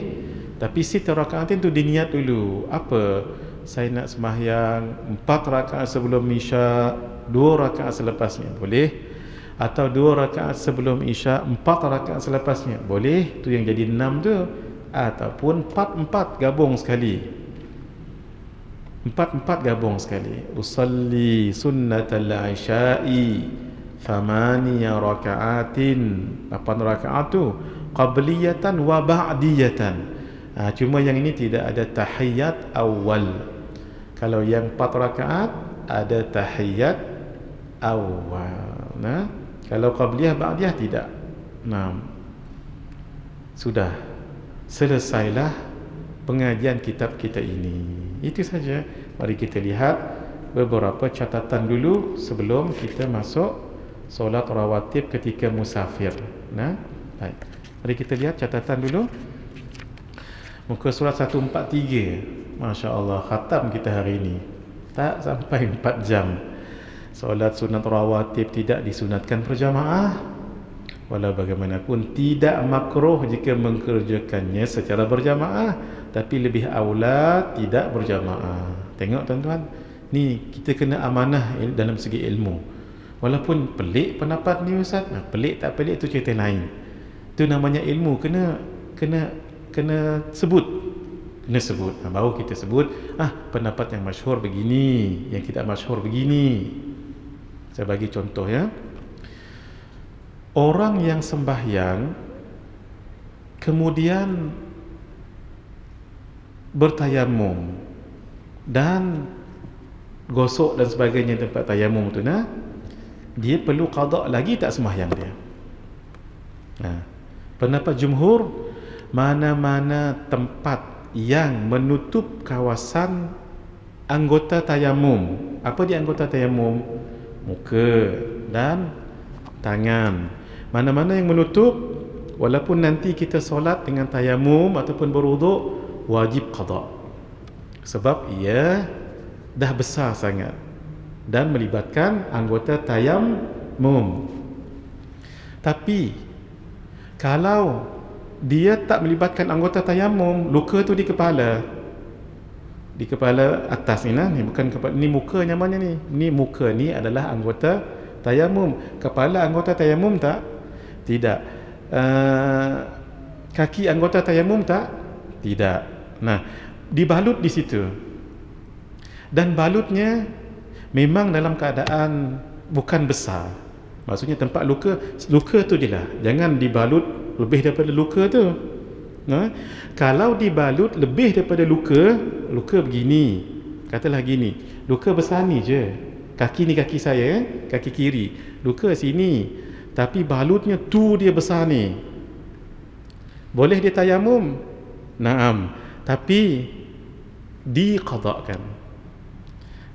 tapi 6 rakaatin tu diniat dulu. Apa? Saya nak sembahyang 4 rakaat sebelum isya, 2 rakaat selepasnya, boleh. Atau 2 rakaat sebelum isya, 4 rakaat selepasnya, boleh. Tu yang jadi 6 tu. Ataupun 4-4 gabung sekali, 4-4 gabung sekali. Usalli sunnatal isya'i 8 rakaatin, 8 rakaat tu qabliyatan wa ba'diyatan. Cuma yang ini tidak ada tahiyat awal. Kalau yang 4 rakaat ada tahiyat awal. Kalau qabliyah ba'diyah tidak. Sudah. Selesailah pengajian kitab kita ini. Itu saja. Mari kita lihat beberapa catatan dulu sebelum kita masuk solat rawatib ketika musafir. Baik. Mari kita lihat catatan dulu. Muka surat 143. Masya Allah, khatam kita hari ini. Tak sampai 4 jam. Solat sunat rawatib tidak disunatkan berjamaah. Walau bagaimanapun tidak makruh jika mengerjakannya secara berjamaah, tapi lebih aula tidak berjamaah. Tengok tuan-tuan, ni kita kena amanah dalam segi ilmu. Walaupun pelik pendapat ni ustaz, pelik tak pelik tu cerita lain. Itu namanya ilmu, kena sebut. Kena sebut. Baru kita sebut, pendapat yang masyhur begini, yang tidak masyhur begini. Saya bagi contoh ya. Orang yang sembahyang kemudian bertayamum dan gosok dan sebagainya tempat tayamum tu, dia perlu qada lagi tak sembahyang dia? Pendapat jumhur, mana-mana tempat yang menutup kawasan anggota tayamum. Apa dia anggota tayamum? Muka dan tangan. Mana-mana yang menutup, walaupun nanti kita solat dengan tayamum ataupun berwuduk, wajib qada. Sebab ia dah besar sangat dan melibatkan anggota tayamum. Tapi kalau dia tak melibatkan anggota tayamum, luka tu di kepala atas ni ni bukan kepala, ni muka nyamannya ni. Ni muka ni adalah anggota tayamum. Kepala anggota tayamum tak? Tidak. Kaki anggota tayamum tak? Tidak. Dibalut di situ. Dan balutnya memang dalam keadaan bukan besar. Maksudnya tempat luka tu je lah. Jangan dibalut lebih daripada luka tu. Kalau dibalut lebih daripada luka begini, katalah gini, luka besar ni je, kaki ni kaki saya, kaki kiri, luka sini, tapi balutnya tu dia besar ni, boleh dia tayamum? Naam, tapi diqadakkan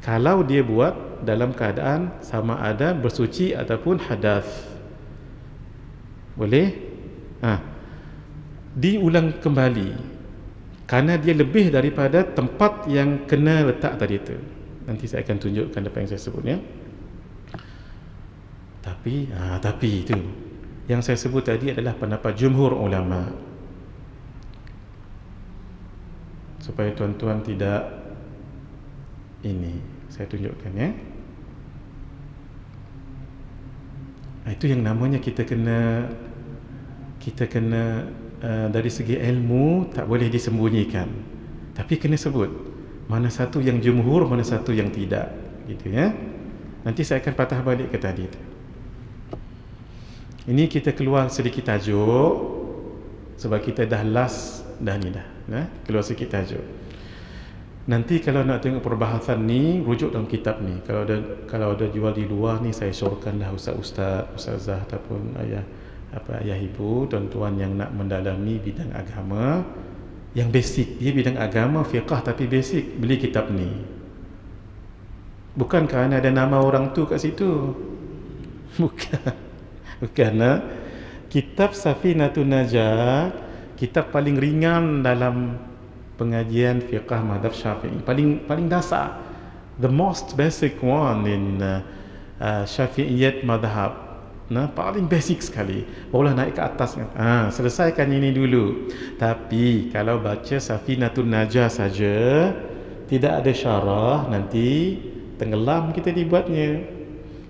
kalau dia buat dalam keadaan sama ada bersuci ataupun hadas. Boleh? Diulang kembali kerana dia lebih daripada tempat yang kena letak tadi tu. Nanti saya akan tunjukkan apa yang saya sebutnya. Tapi itu yang saya sebut tadi adalah pendapat jumhur ulama. Supaya tuan-tuan tidak ini, saya tunjukkan ya. Itu yang namanya kita kena dari segi ilmu tak boleh disembunyikan, tapi kena sebut mana satu yang jumhur, mana satu yang tidak, gitu ya. Nanti saya akan patah balik ke tadi tu. Ini kita keluar sedikit tajuk sebab kita dah last dah ni dah, keluar sedikit tajuk. Nanti kalau nak tengok perbahasan ni, rujuk dalam kitab ni. Kalau ada jual di luar ni, saya syorkanlah ustaz-ustaz, ustazah ataupun ayah ibu, tuan-tuan yang nak mendalami bidang agama yang basic, dia bidang agama fiqh tapi basic, beli kitab ni. Bukan kerana ada nama orang tu kat situ. Bukan. Kitab Safinatun Najah, kitab paling ringan dalam pengajian fiqh mazhab Syafi'i, paling dasar, the most basic one in Syafi'iyat mazhab. Paling basic sekali. Barulah naik ke atas kan. Selesaikan ini dulu. Tapi kalau baca Safinatun Najah saja, tidak ada syarah, nanti tenggelam kita dibuatnya.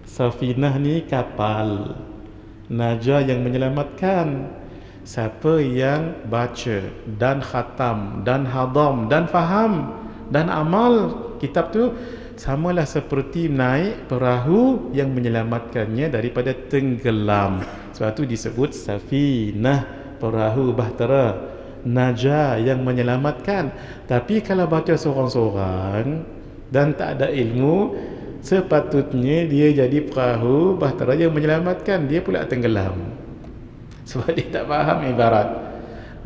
Safinah ni kapal, Najah yang menyelamatkan. Siapa yang baca dan khatam dan hadam dan faham dan amal kitab tu, samalah seperti naik perahu yang menyelamatkannya daripada tenggelam. Sebab tu disebut safinah, perahu bahtera, Najah yang menyelamatkan. Tapi kalau baca seorang-seorang dan tak ada ilmu, sepatutnya dia jadi perahu bahtera yang menyelamatkan, dia pula tenggelam sebab dia tak faham ibarat.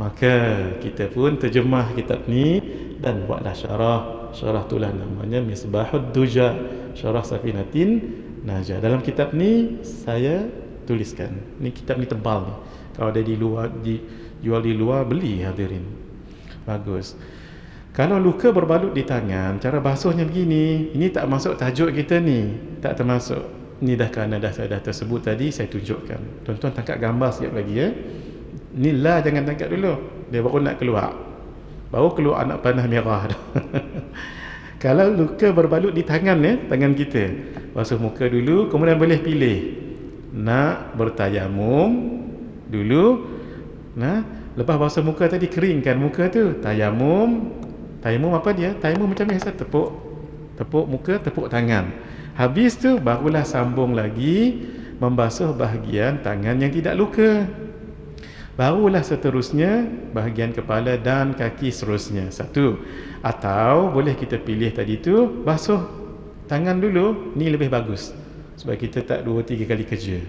Maka kita pun terjemah kitab ni dan buatlah syarah itulah namanya Misbahud Duja, syarah Safinatin Najah. Dalam kitab ni saya tuliskan, ni kitab ni tebal ni, kalau ada di luar, dijual di luar, beli hadirin, bagus. Kalau luka berbalut di tangan, cara basuhnya begini. Ini tak masuk tajuk kita ni, tak termasuk. Ni dah kerana saya dah tersebut tadi, saya tunjukkan. Tuan-tuan tangkap gambar sikit lagi ya. Ni lah jangan tangkap dulu, dia baru nak keluar, baru keluar anak panah merah. Kalau luka berbalut di tangan ya, tangan kita, basuh muka dulu, kemudian boleh pilih nak bertayamum dulu. Lepas basuh muka tadi, keringkan muka tu, tayamum apa dia? Tayamum macam biasa, tepuk muka, tepuk tangan. Habis tu barulah sambung lagi membasuh bahagian tangan yang tidak luka. Barulah seterusnya bahagian kepala dan kaki seterusnya. Satu. Atau boleh kita pilih tadi tu, basuh tangan dulu, ni lebih bagus sebab kita tak 2-3 kali kerja.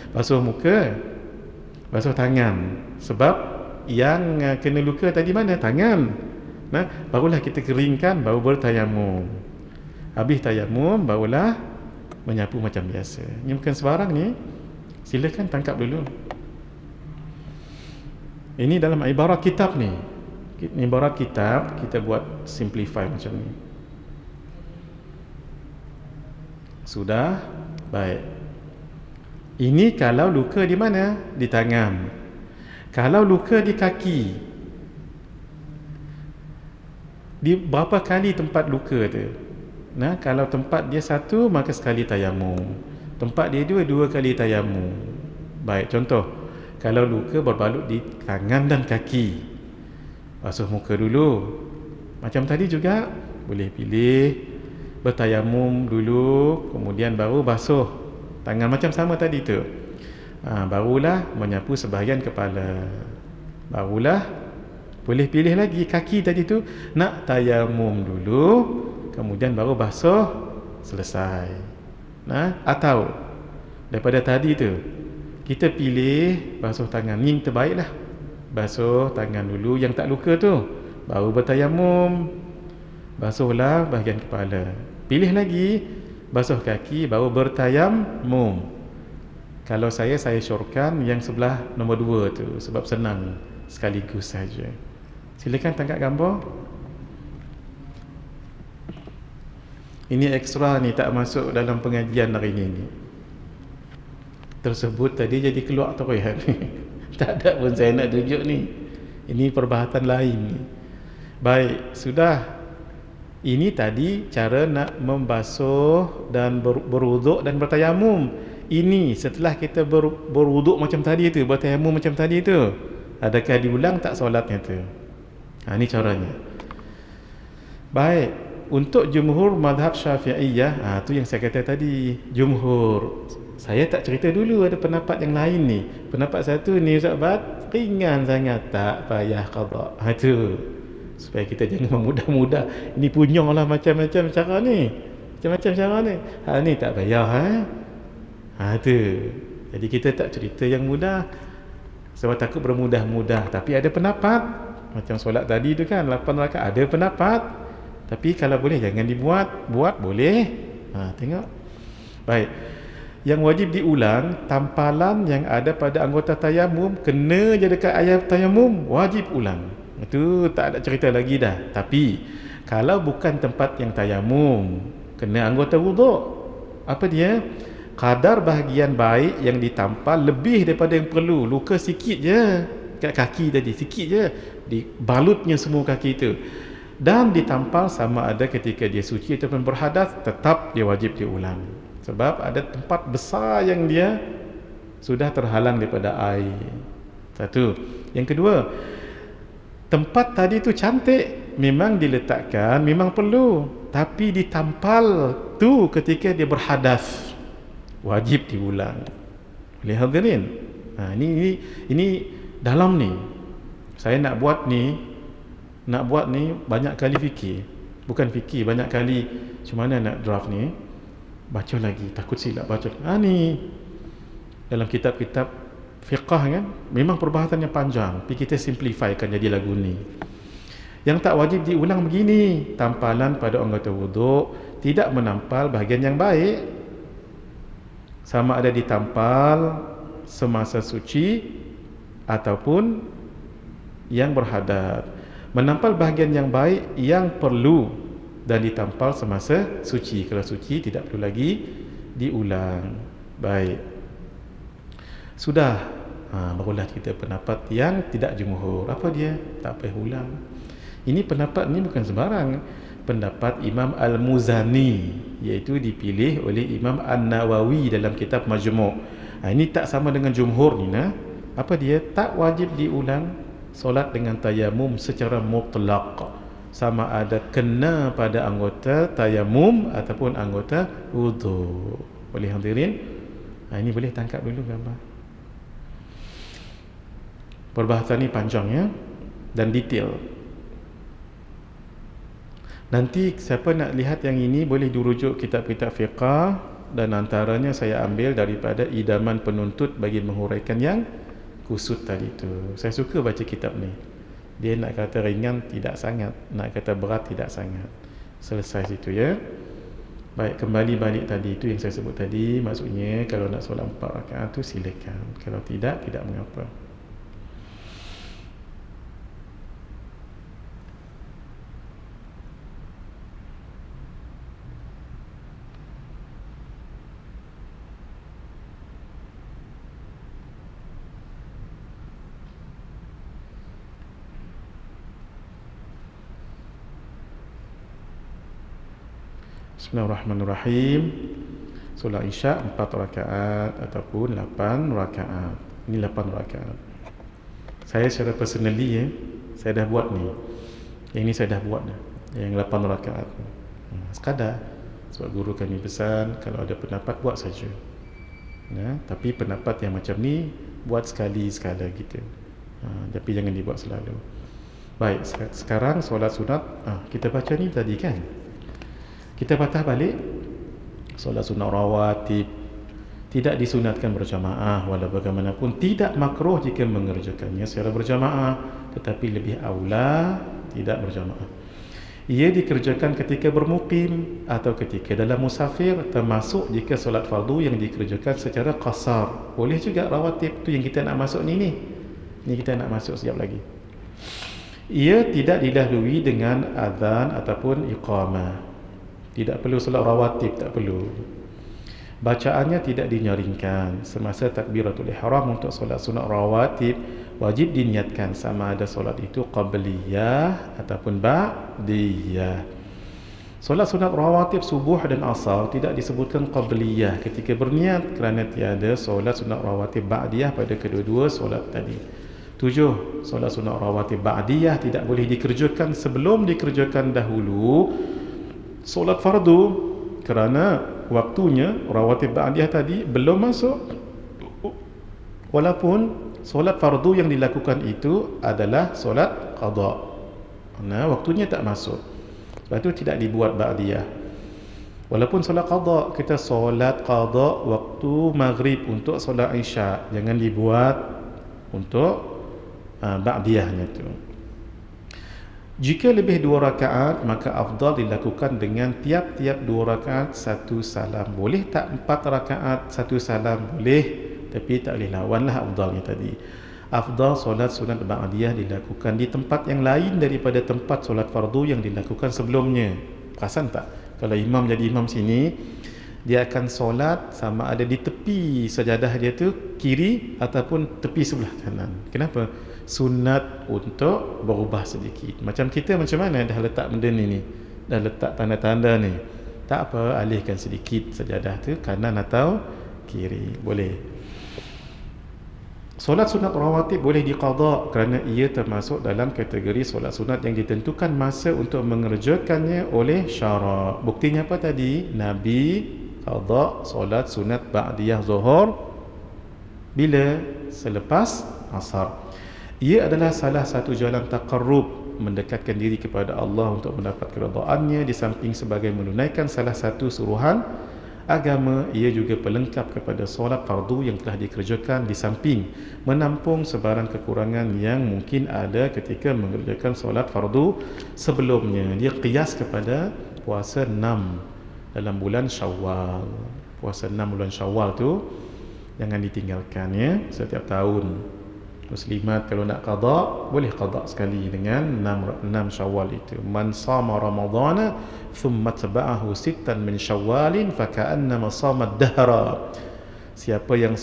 Basuh muka, basuh tangan, sebab yang kena luka tadi mana? Tangan. Barulah kita keringkan, baru bertayamum. Habis tayamum, barulah menyapu macam biasa. Ini bukan sebarang ni, silakan tangkap dulu. Ini dalam ibarat kitab ni. Ibarat kitab, kita buat simplify macam ni. Sudah? Baik. Ini kalau luka di mana? Di tangan. Kalau luka di kaki, di berapa kali tempat luka tu? Kalau tempat dia satu, maka sekali tayamum. Tempat dia dua kali tayamum. Baik, contoh, kalau luka berbalut di tangan dan kaki, basuh muka dulu. Macam tadi juga, boleh pilih bertayamum dulu, kemudian baru basuh tangan macam sama tadi tu. Barulah menyapu sebahagian kepala. Barulah boleh pilih lagi kaki tadi tu, nak tayamum dulu, kemudian baru basuh, selesai. Atau daripada tadi tu kita pilih basuh tangan, ni terbaiklah. Basuh tangan dulu yang tak luka tu, baru bertayamum, basuhlah bahagian kepala. Pilih lagi basuh kaki, baru bertayamum. Kalau saya syorkan yang sebelah nombor 2 tu, sebab senang sekaligus saja. Silakan tangkap gambar. Ini ekstra ni, tak masuk dalam pengajian hari ni. Tersebut tadi jadi keluar terlihat. Tak ada pun saya nak tunjuk ni. Ini perbahasan lain ni. Baik, sudah. Ini tadi cara nak membasuh dan berwuduk dan bertayamum. ini setelah kita berwuduk macam tadi tu, bertayamum macam tadi tu, adakah diulang tak solatnya tu? Ini caranya. Baik, untuk jumhur mazhab Syafi'iyah, tu yang saya kata tadi, jumhur. Saya tak cerita dulu, ada pendapat yang lain ni. Pendapat satu ni Ustaz Bat, ringan sangat, tak payah qada. Tu supaya kita jangan memudah-mudah. Ini punyong lah macam-macam cara ni. Macam-macam cara ni. Ni tak payah tu. Jadi kita tak cerita yang mudah sebab takut bermudah-mudah. Tapi ada pendapat. Macam solat tadi tu kan 8 rakaat, ada pendapat. Tapi kalau boleh jangan dibuat, buat boleh. Tengok. Baik. Yang wajib diulang, tampalan yang ada pada anggota tayamum, kena je dekat ayat tayamum, wajib ulang. Itu tak ada cerita lagi dah. Tapi kalau bukan tempat yang tayamum, kena anggota wuduk. Apa dia? Kadar bahagian baik yang ditampal lebih daripada yang perlu. Luka sikit je kat kaki tadi, sikit je, dibalutnya semua kaki itu. Dan ditampal sama ada ketika dia suci ataupun berhadas, tetap dia wajib diulang. Sebab ada tempat besar yang dia sudah terhalang daripada air. Satu. Yang kedua, tempat tadi tu cantik, memang diletakkan, memang perlu, tapi ditampal tu ketika dia berhadas, wajib diulang. Boleh hadirin? Ini dalam ni. Saya nak buat ni banyak kali fikir. Bukan fikir, banyak kali macam mana nak draft ni. Baca lagi, takut silap baca. Ni dalam kitab-kitab fiqah kan, memang perbahasannya panjang, tapi kita simplifykan jadi lagu ni. Yang tak wajib diulang begini, tampalan pada anggota wuduk tidak menampal bahagian yang baik, sama ada ditampal semasa suci ataupun yang berhadas. Menampal bahagian yang baik yang perlu dan ditampal semasa suci. Kalau suci tidak perlu lagi diulang. Baik. Sudah. Barulah kita pendapat yang tidak jumhur. Apa dia? Tak payah ulang. Ini pendapat ni bukan sembarang. Pendapat Imam Al-Muzani, iaitu dipilih oleh Imam An-Nawawi dalam kitab Majmu'. Ini tak sama dengan jumhur ni. Apa dia? Tak wajib diulang solat dengan tayamum secara mutlak. Sama ada kena pada anggota tayamum ataupun anggota wuduk. Boleh hadirin? Ini boleh tangkap dulu gambar. Perbahasan ni panjang ya, dan detail. Nanti siapa nak lihat yang ini boleh dirujuk kitab-kitab fiqah, dan antaranya saya ambil daripada Idaman Penuntut bagi menghuraikan yang kusut tadi tu. Saya suka baca kitab ni. Dia nak kata ringan tidak sangat, nak kata berat tidak sangat. Selesai situ ya. Baik, kembali balik tadi itu yang saya sebut tadi. Maksudnya kalau nak solat 4 rakaat tu silakan. Kalau tidak, tidak mengapa. Bismillahirrahmanirrahim. Solat Isyak 4 rakaat ataupun 8 rakaat. Ini 8 rakaat. Saya secara personally saya dah buat ni. Yang ini saya dah buat dah. Yang 8 rakaat. Sekadar sebab guru kami pesan kalau ada pendapat buat saja. Tapi pendapat yang macam ni buat sekali-sekala gitu. Tapi jangan dibuat selalu. Baik, sekarang solat sunat. Kita baca ni tadi kan. Kita patah balik. Solat sunat rawatib tidak disunatkan berjamaah, walau bagaimanapun tidak makruh jika mengerjakannya secara berjamaah, tetapi lebih aula tidak berjamaah. Ia dikerjakan ketika bermukim atau ketika dalam musafir, termasuk jika solat fardu yang dikerjakan secara qasar. Boleh juga rawatib tu yang kita nak masuk ni. Ni kita nak masuk sekejap lagi. Ia tidak didahului dengan azan ataupun iqamah. Tidak perlu solat rawatib, tak perlu. Bacaannya tidak dinyaringkan. Semasa takbiratul ihram untuk solat sunat rawatib, wajib diniatkan sama ada solat itu qabliyah ataupun ba'diyah. Solat sunat rawatib subuh dan asar tidak disebutkan qabliyah ketika berniat kerana tiada solat sunat rawatib ba'diyah pada kedua-dua solat tadi. 7. Solat sunat rawatib ba'diyah tidak boleh dikerjakan sebelum dikerjakan dahulu solat fardu kerana waktunya rawatib ba'diyah tadi belum masuk, walaupun solat fardu yang dilakukan itu adalah solat qada. Nah, waktunya tak masuk, sebab itu tidak dibuat ba'diyah. Walaupun solat qada, kita solat qada waktu maghrib untuk solat isya, jangan dibuat untuk ba'diyahnya tu. Jika lebih 2 rakaat, maka afdal dilakukan dengan tiap-tiap 2 rakaat satu salam. Boleh tak 4 rakaat satu salam? Boleh, tapi tak boleh lawanlah afdalnya tadi. Afdal solat sunat ba'diyah dilakukan di tempat yang lain daripada tempat solat fardu yang dilakukan sebelumnya. Perasan tak? Kalau imam jadi imam sini, dia akan solat sama ada di tepi sajadah dia tu kiri ataupun tepi sebelah kanan. Kenapa? Sunat untuk berubah sedikit. Macam kita macam mana dah letak benda ni, dah letak tanda-tanda ni, tak apa, alihkan sedikit sajadah tu kanan atau kiri, boleh. Solat sunat rawatib boleh diqada kerana ia termasuk dalam kategori solat sunat yang ditentukan masa untuk mengerjakannya oleh syarak. Buktinya apa tadi? Nabi qada solat sunat ba'diyah zuhur bila? Selepas asar. Ia adalah salah satu jalan taqarrub, mendekatkan diri kepada Allah untuk mendapat keridhaannya. Di samping sebagai menunaikan salah satu suruhan agama, ia juga pelengkap kepada solat fardu yang telah dikerjakan, di samping menampung sebarang kekurangan yang mungkin ada ketika mengerjakan solat fardu sebelumnya. Dia qiyas kepada puasa 6 dalam bulan Syawal. Puasa 6 bulan Syawal tu jangan ditinggalkan ya, setiap tahun. Muslimat kalau nak qada, boleh qada sekali dengan 6 Syawal itu. Man sama Ramadhana thumma taba'ahu sittan min Syawalin faka'annama sama ad-dahra. Siapa yang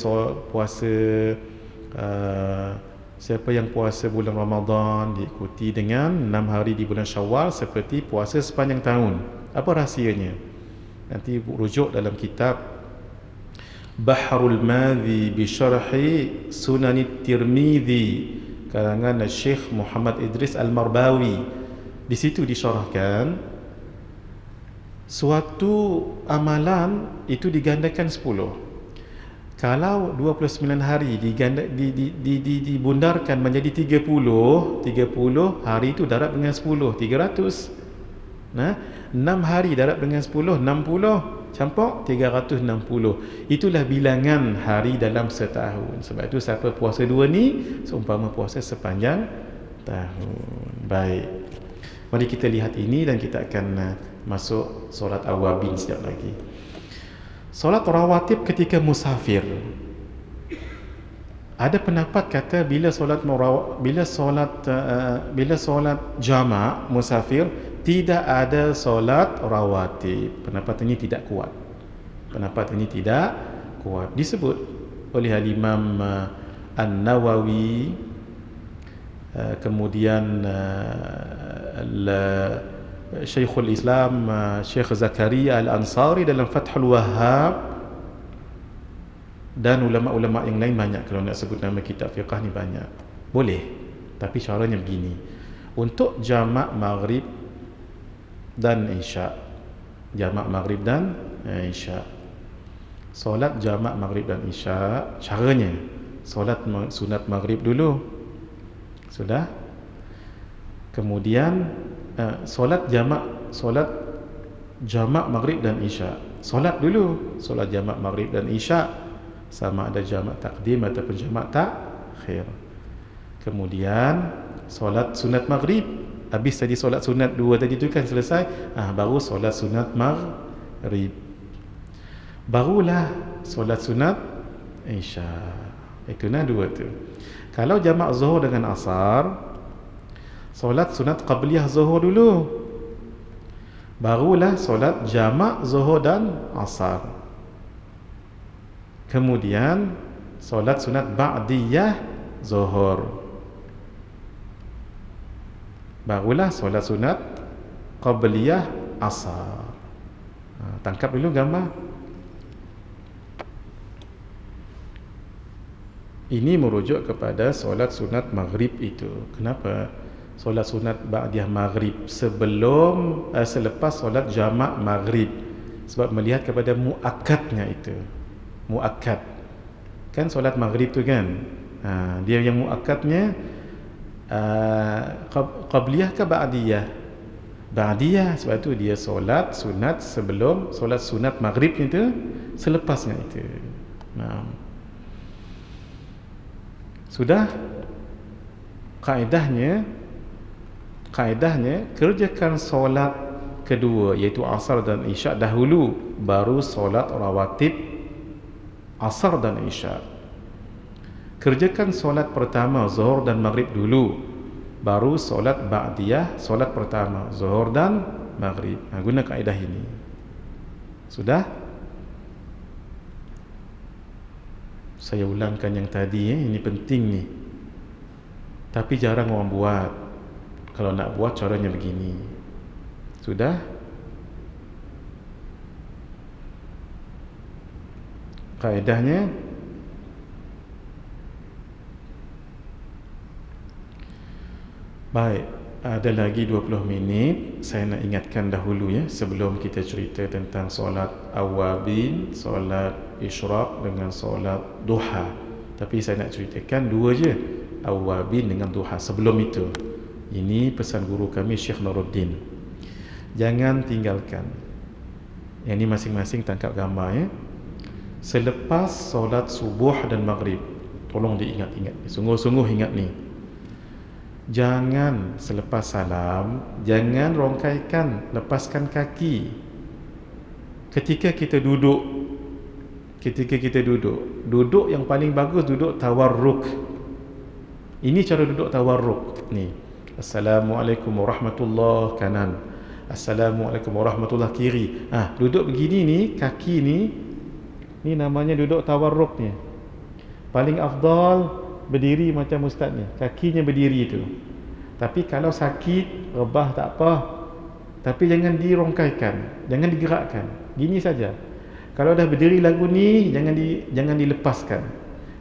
puasa bulan Ramadan diikuti dengan 6 hari di bulan Syawal seperti puasa sepanjang tahun. Apa rahsianya? Nanti rujuk dalam kitab Bahrul Madhi bi Syarhi Sunanit Tirmidzi karangan Syekh Muhammad Idris Al-Marbawi. Di situ disyarahkan suatu amalan itu digandakan 10. Kalau 29 hari dibundarkan menjadi 30 hari itu darab dengan 10, 300. Nah, 6 hari darab dengan 10, 60 campur 360. Itulah bilangan hari dalam setahun. Sebab itu siapa puasa 2 ni seumpama puasa sepanjang tahun. Baik, mari kita lihat ini dan kita akan masuk solat awabin sekejap lagi. Solat rawatib ketika musafir. Ada pendapat kata bila solat jamak musafir tidak ada solat rawatib. Pendapat ini tidak kuat. Disebut oleh Al-Imam An-Nawawi, kemudian Syekhul Islam Syekh Zakaria Al-Ansari dalam Fathul Wahhab, dan ulama-ulama yang lain banyak. Kalau nak sebut nama kitab fiqah ni banyak. Boleh, tapi caranya begini. Untuk jamak maghrib dan isya, solat jamak maghrib dan isya, caranya solat sunat maghrib dulu, sudah. Kemudian solat jamak maghrib dan isya, solat dulu solat jamak maghrib dan isya, sama ada jamak takdim ataupun jamak takhir. Kemudian solat sunat maghrib, habis tadi solat sunat 2 tadi tu kan selesai, baru solat sunat maghrib, barulah solat sunat isya. Itu 2 tu. Kalau jamak zuhur dengan asar, solat sunat qabliyah zuhur dulu, barulah solat jamak zuhur dan asar. Kemudian solat sunat ba'diyah zuhur, barulah solat sunat qabliyah asar. Tangkap dulu gambar. Ini merujuk kepada solat sunat maghrib itu. Kenapa? Solat sunat ba'diyah maghrib sebelum selepas solat jamak maghrib, sebab melihat kepada muakkadnya itu. Muakkad kan solat maghrib tu kan, dia yang muakkadnya qabliyah ke ba'diyah? Ba'diyah, sebab tu dia solat sunat sebelum solat sunat maghrib itu, selepasnya itu. Sudah. Kaedahnya kerjakan solat kedua iaitu asar dan isyak dahulu, baru solat rawatib asar dan isyak. Kerjakan solat pertama zuhur dan maghrib dulu, baru solat ba'diyah solat pertama zuhur dan maghrib. Guna kaedah ini. Sudah. Saya ulangkan yang tadi, ini penting ni. Tapi jarang orang buat. Kalau nak buat caranya begini. Sudah? Kaedahnya baik, ada lagi 20 minit. Saya nak ingatkan dahulu ya, sebelum kita cerita tentang solat awabin, solat isyraq dengan solat duha. Tapi saya nak ceritakan dua je, awabin dengan duha. Sebelum itu, ini pesan guru kami Syekh Nuruddin. Jangan tinggalkan. Yang ini masing-masing tangkap gambar ya. Selepas solat subuh dan maghrib, tolong diingat-ingat, sungguh-sungguh ingat ni. Jangan selepas salam, jangan rongkaikan, lepaskan kaki. Ketika kita duduk, duduk yang paling bagus duduk tawarruk. Ini cara duduk tawarruk ni. Assalamualaikum warahmatullahi kanan, Assalamualaikum warahmatullahi kiri. Duduk begini ni, kaki ni namanya duduk tawarruk ni. Paling afdal berdiri macam ustaz ni, kakinya berdiri tu. Tapi kalau sakit, rebah tak apa, tapi jangan dirongkaikan, jangan digerakkan, gini saja. Kalau dah berdiri lagu ni, jangan dilepaskan,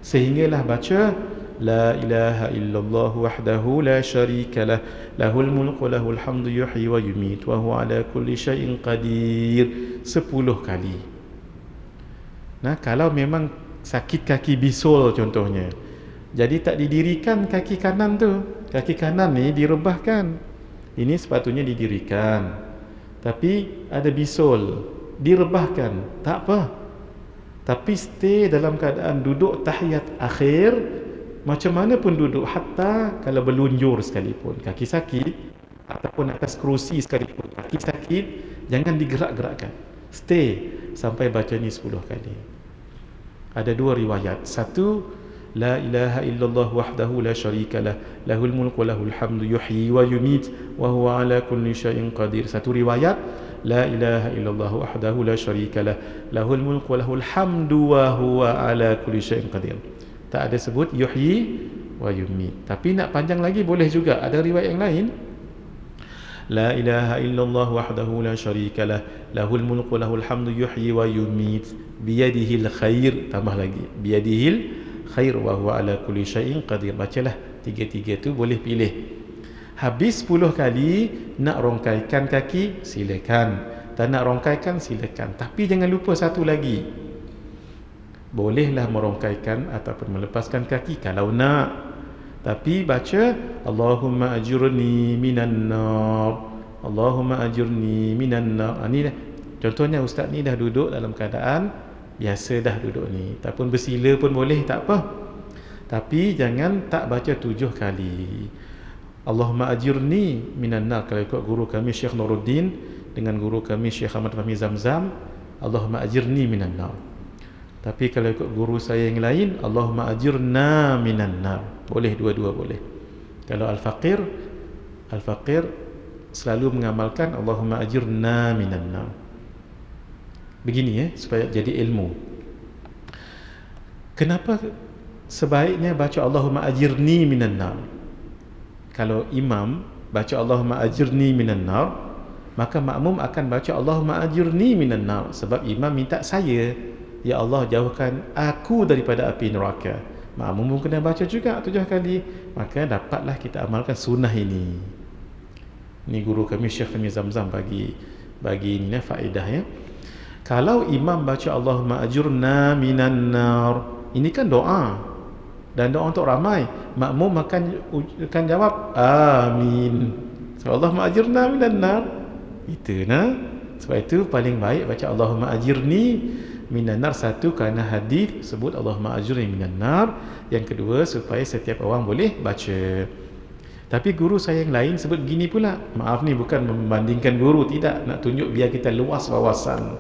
sehinggalah baca la ilaha illallah wahdahu la syarikalah lahul mulku lahul hamdu yuhyi wa yumiit wa huwa ala kulli syai'in qadir 10 kali. Kalau memang sakit kaki bisul contohnya, jadi tak didirikan kaki kanan tu, kaki kanan ni direbahkan, ini sepatutnya didirikan, tapi ada bisul, direbahkan, tak apa. Tapi stay dalam keadaan duduk tahiyat akhir, macam mana pun duduk, hatta kalau berlunjur sekalipun, kaki sakit, ataupun atas kerusi sekalipun, kaki sakit, jangan digerak-gerakkan, stay sampai baca ni 10 kali. Ada dua riwayat. Satu, la ilaha illallah wahdahu la syarikalah lahul mulku lahul hamdu yuhyi wa yumiit wa huwa ala kulli syai'in qadir. Satu riwayat, la ilaha illallah wahdahu la syarikalah lahul mulku lahul hamdu wa huwa ala kulli syai'in qadir. Tak ada sebut yuhyi wa yumiit. Tapi nak panjang lagi boleh juga. Ada riwayat yang lain, la ilaha illallah wahdahu la syarikalah lahul mulku lahul hamdu yuhyi wa yumiit biyadihil khair. Tambah lagi, biyadihil khair wa huwa ala kulli syai'in qadir. Bacalah tiga-tiga tu, boleh pilih. Habis 10 kali, nak rongkaikan kaki silakan, tak nak rongkaikan silakan. Tapi jangan lupa satu lagi, bolehlah merongkaikan ataupun melepaskan kaki kalau nak. Tapi baca Allahumma ajurni minan nar, Allahumma ajurni minan nar. Ni dah, contohnya ustaz ni dah duduk dalam keadaan biasa dah duduk ni, ataupun bersila pun boleh, tak apa. Tapi jangan tak baca 7 kali Allahumma ajirni minan nar. Kalau ikut guru kami Syekh Nuruddin dengan guru kami Syekh Ahmad Fahmi Zamzam, Allahumma ajirni minan nar. Tapi kalau ikut guru saya yang lain, Allahumma ajirna minan nar. Boleh dua-dua boleh. Kalau Al-Faqir selalu mengamalkan Allahumma ajirna minan nar. Begini supaya jadi ilmu. Kenapa sebaiknya baca Allahumma ajirni minan nar? Kalau imam baca Allahumma ajirni minan nar, maka makmum akan baca Allahumma ajirni minan nar, sebab imam minta saya, ya Allah jauhkan aku daripada api neraka. Makmum pun kena baca juga 7 kali, maka dapatlah kita amalkan sunnah ini. Ini guru kami Syekh kami Zamzam bagi ini faedah ya. Kalau imam baca Allahumma ajurna minan nar, ini kan doa, dan doa untuk ramai, makmum akan jawab amin. So Allahumma ajirna minan nar, itu nah. Sebab itu paling baik baca Allahumma ajirni minan nar, satu kerana hadis sebut Allahumma ajirni minan nar, yang kedua supaya setiap orang boleh baca. Tapi guru saya yang lain sebut gini pula. Maaf ni bukan membandingkan guru, tidak, nak tunjuk biar kita luas wawasan.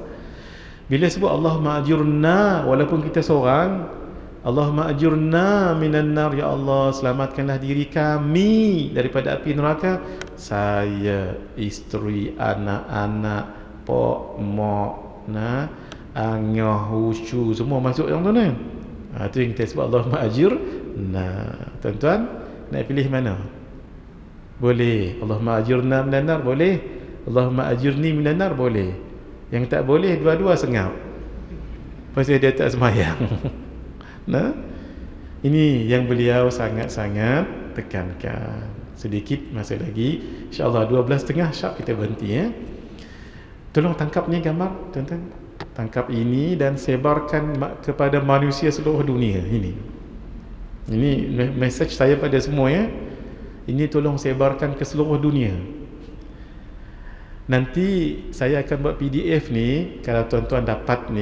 Bila sebut Allahumma ajurna, walaupun kita seorang, Allahumma ajurna minan nar, ya Allah selamatkanlah diri kami daripada api neraka, saya, isteri, anak-anak, pok, mok, angah, husyu, semua masuk yang tu ni. Itu yang kita sebut Allahumma ajurna. Tuan-tuan nak pilih mana? Boleh Allahumma ajurna minan nar, boleh Allahumma ajurni minan nar, boleh. Yang tak boleh dua-dua sengap, pasal dia tak semayang. Nah, ini yang beliau sangat-sangat tekankan. Sedikit masa lagi, insya-Allah 12.30 sharp kita berhenti ya. Tolong tangkap ni gambar, tuan-tuan. Tangkap ini dan sebarkan kepada manusia seluruh dunia. Ini message saya pada semua ya. Ini tolong sebarkan ke seluruh dunia. Nanti saya akan buat PDF ni. Kalau tuan-tuan dapat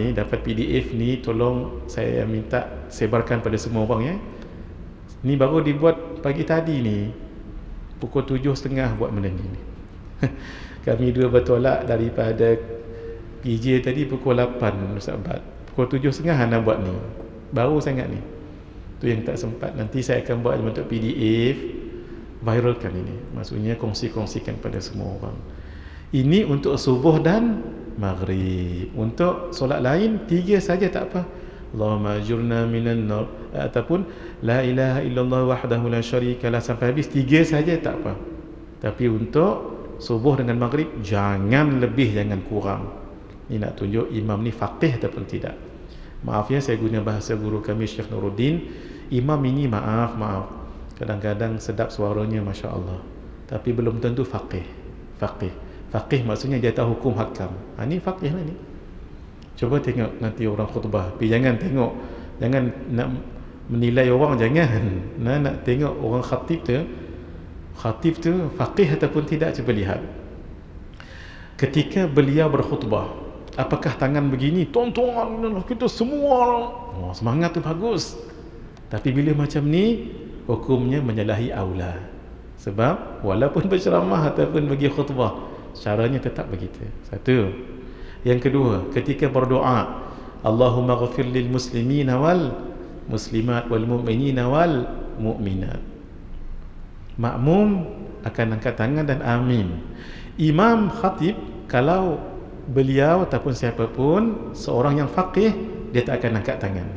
PDF ni, tolong saya minta sebarkan pada semua orang ya. Ni baru dibuat pagi tadi ni, pukul 7.30 buat benda ni. Kami dua bertolak daripada PJ tadi pukul 8 Ustaz Bat. Pukul 7.30 nak buat ni. Baru sangat ni. Tu yang tak sempat. Nanti saya akan buat bentuk PDF, viralkan ini. Maksudnya kongsi-kongsikan pada semua orang. Ini untuk subuh dan maghrib. Untuk solat lain 3 saja tak apa. Allahumma ajurna minan nar, ataupun la ilaha illallah wahdahu la syarikalah sampai habis, 3 saja tak apa. Tapi untuk subuh dengan maghrib jangan lebih, jangan kurang. Ini nak tunjuk imam ni faqih ataupun tidak. Maaf ya, saya guna bahasa guru kami Syekh Nuruddin. Imam ini maaf kadang-kadang sedap suaranya Masya Allah, tapi belum tentu faqih. Faqih maksudnya dia tahu hukum hakam. Ini faqih lah ni. Coba tengok nanti orang khutbah, tapi jangan nak menilai orang, jangan. Nak tengok orang khatib tu faqih ataupun tidak. Cuba lihat ketika beliau berkhutbah, apakah tangan begini, tuan-tuan kita semua semangat tu bagus. Tapi bila macam ni, hukumnya menyalahi aula. Sebab walaupun berceramah ataupun bagi khutbah, caranya tetap begitu. Satu. Yang kedua, ketika berdoa, Allahumma ghafir lil muslimina wal muslimat wal mu'minina wal mu'minat, makmum akan angkat tangan dan amin. Imam khatib, kalau beliau ataupun siapapun seorang yang faqih, dia tak akan angkat tangan.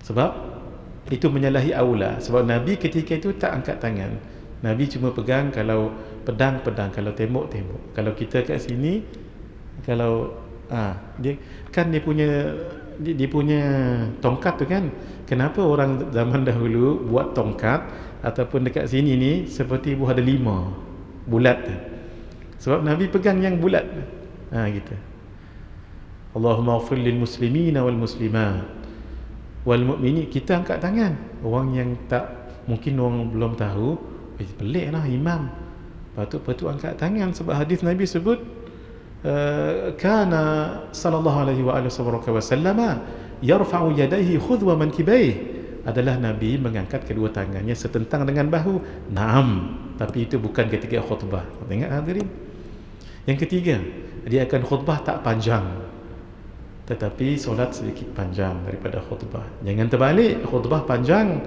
Sebab itu menyalahi aula. Sebab Nabi ketika itu tak angkat tangan. Nabi cuma pegang, kalau pedang, kalau tembok. Kalau kita kat sini, kalau dia punya tongkat tu kan. Kenapa orang zaman dahulu buat tongkat ataupun dekat sini ni seperti buah delima bulat? Sebab Nabi pegang yang bulat. Gitu. Allahumma ighfir lil muslimina wal muslimat wal mu'minin. Kita angkat tangan. Orang yang tak, mungkin orang belum tahu, pelik lah imam patut angkat tangan. Sebab hadis Nabi sebut kana sallallahu alaihi wa alihi wasallam yarfa'u yadayhi khudwa mankibayhi, adalah Nabi mengangkat kedua tangannya setentang dengan bahu. Naam, tapi itu bukan ketika khutbah. Tengok hadirin. Yang ketiga, dia akan khutbah tak panjang, tetapi solat sedikit panjang daripada khutbah. Jangan terbalik, khutbah panjang,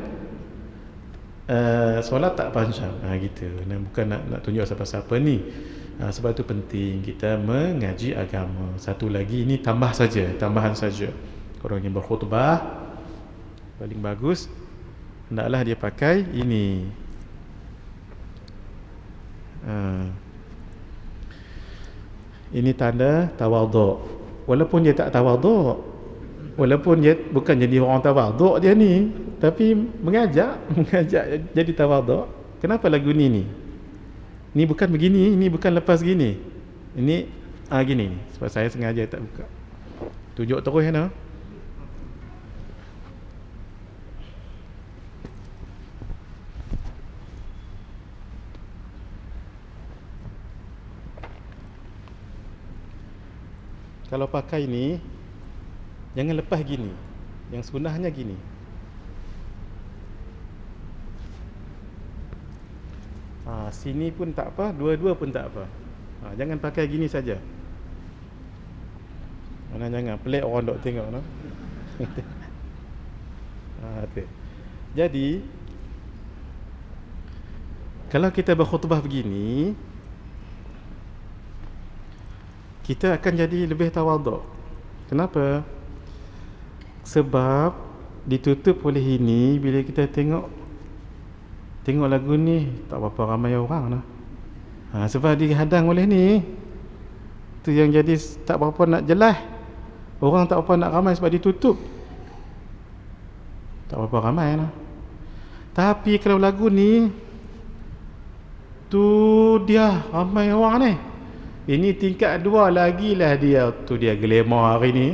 solat tak panjang. Gitu. Bukan nak tunjuk siapa-siapa ni. Sebab itu penting kita mengaji agama. Satu lagi, ini tambahan saja. Orang yang berkhutbah paling bagus hendaklah dia pakai ini. Ini tanda tawaduk. Walaupun dia tak tawaduk, walaupun dia bukan jadi orang tawaduk dia ni, tapi mengajak jadi tawaduk. Kenapa lagu ni? Ni bukan begini, ni bukan lepas gini. Ini gini. Sebab saya sengaja tak buka. Tunjuk terus ya. Kalau pakai ni, jangan lepas gini. Yang sunnahnya gini. Sini pun tak apa, dua-dua pun tak apa. Jangan pakai gini saja. Jangan pelik orang dok tengok no. Jadi kalau kita berkhutbah begini, kita akan jadi lebih tawaduk. Kenapa? Sebab ditutup oleh ini. Bila kita tengok lagu ni, tak berapa ramai orang lah. Sebab dihadang oleh ni, tu yang jadi tak berapa nak jelas. Orang tak berapa nak ramai sebab ditutup. Tak berapa ramai lah. Tapi kalau lagu ni, tu dia ramai orang ni. Ini tingkat 2 lagi lah dia. Tu dia glamour hari ni.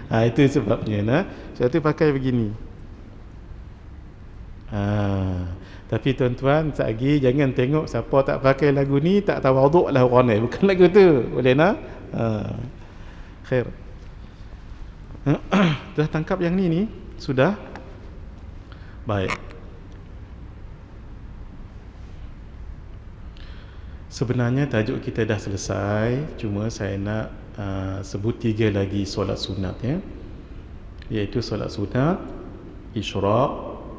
Itu sebabnya nah. Sebab tu pakai begini. Tapi tuan-tuan, sekejap jangan tengok siapa tak pakai lagu ni tak tawaduk lah orang ni. Bukan lagu tu. Boleh nak? Khair. Dah tangkap yang ni? Sudah? Baik. Sebenarnya tajuk kita dah selesai. Cuma saya nak sebut 3 lagi solat sunat ya. Iaitu solat sunat Isyraq,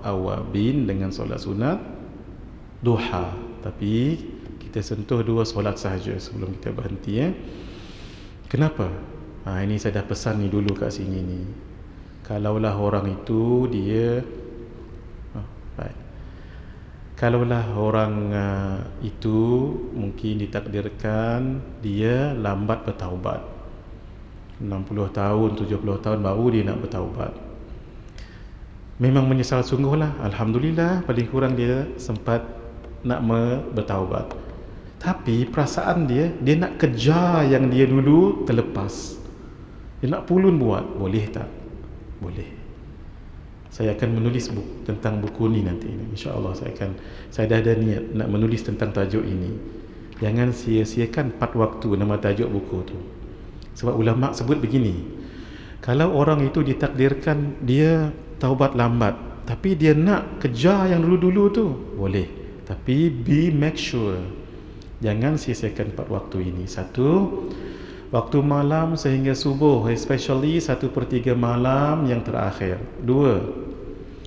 awabin dengan solat sunat duha. Tapi kita sentuh 2 solat sahaja sebelum kita berhenti ya. Kenapa? Ini saya dah pesan ni dulu kat sini ni. Kalaulah orang itu dia baik. Kalaulah orang itu mungkin ditakdirkan dia lambat bertaubat, 60 tahun, 70 tahun baru dia nak bertaubat, memang menyesal sungguhlah. Alhamdulillah paling kurang dia sempat nak bertaubat. Tapi perasaan dia nak kejar yang dia dulu terlepas. Dia nak pulun buat. Boleh tak? Boleh. Saya akan menulis tentang buku ni nanti. InsyaAllah saya dah ada niat nak menulis tentang tajuk ini. Jangan sia-siakan 4 waktu nama tajuk buku tu. Sebab ulama' sebut begini, kalau orang itu ditakdirkan dia taubat lambat, tapi dia nak kejar yang dulu-dulu tu, boleh. Tapi make sure jangan sia-siakan 4 waktu ini. 1, waktu malam sehingga subuh, especially 1/3 malam yang terakhir. 2,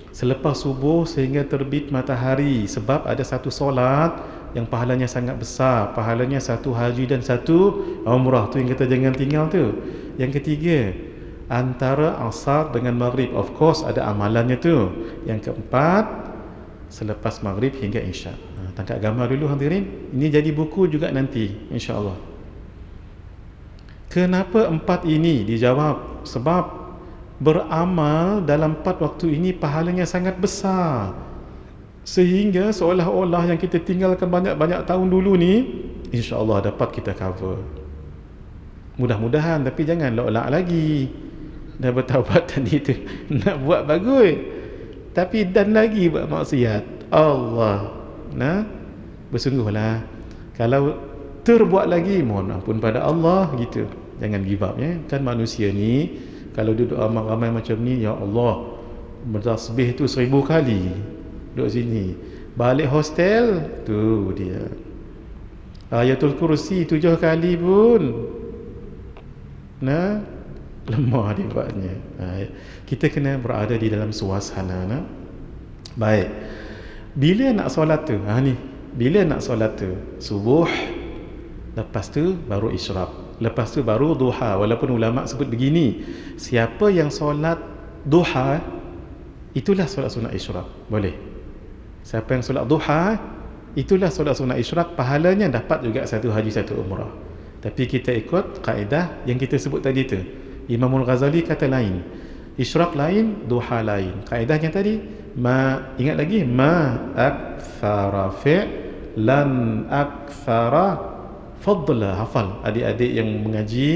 selepas subuh sehingga terbit matahari. Sebab ada satu solat yang pahalanya sangat besar. Pahalanya 1 haji dan 1 umrah. Tu yang kita jangan tinggal tu. Yang ketiga, antara asar dengan maghrib. Of course ada amalannya tu. Yang keempat, selepas maghrib hingga isya. Tangkap gambar dulu hadirin. Ini jadi buku juga nanti insya-Allah. Kenapa 4 ini? Dijawab sebab beramal dalam 4 waktu ini pahalanya sangat besar, sehingga seolah-olah yang kita tinggalkan banyak-banyak tahun dulu ni insya-Allah dapat kita cover. Mudah-mudahan. Tapi jangan lolak lagi. Dah bertaubat tadi tu nak buat bagus, tapi dan lagi buat maksiat. Allah, bersungguhlah. Kalau terbuat lagi, mohon ampun pada Allah gitu. Jangan give up ya. Kan manusia ni kalau duduk ramai-ramai macam ni, ya Allah, bertasbih tu 1000 kali duduk sini. Balik hostel tu dia ayatul kursi 7 kali pun lemah dia buatnya. Kita kena berada di dalam suasana. Baik. Bila nak solat tu? Bila nak solat tu? Subuh, lepas tu baru isyraq, lepas tu baru duha. Walaupun ulama sebut begini, siapa yang solat duha, itulah solat sunat isyraq. Boleh. Siapa yang solat duha, itulah solat sunat isyraq, pahalanya dapat juga 1 haji 1 umrah. Tapi kita ikut kaedah yang kita sebut tadi tu. Imamul Ghazali kata lain, isyraq lain, duha lain. Kaedahnya tadi, ingat lagi, ma akthara fi'lan akthara fadla. Hafal adik-adik yang mengaji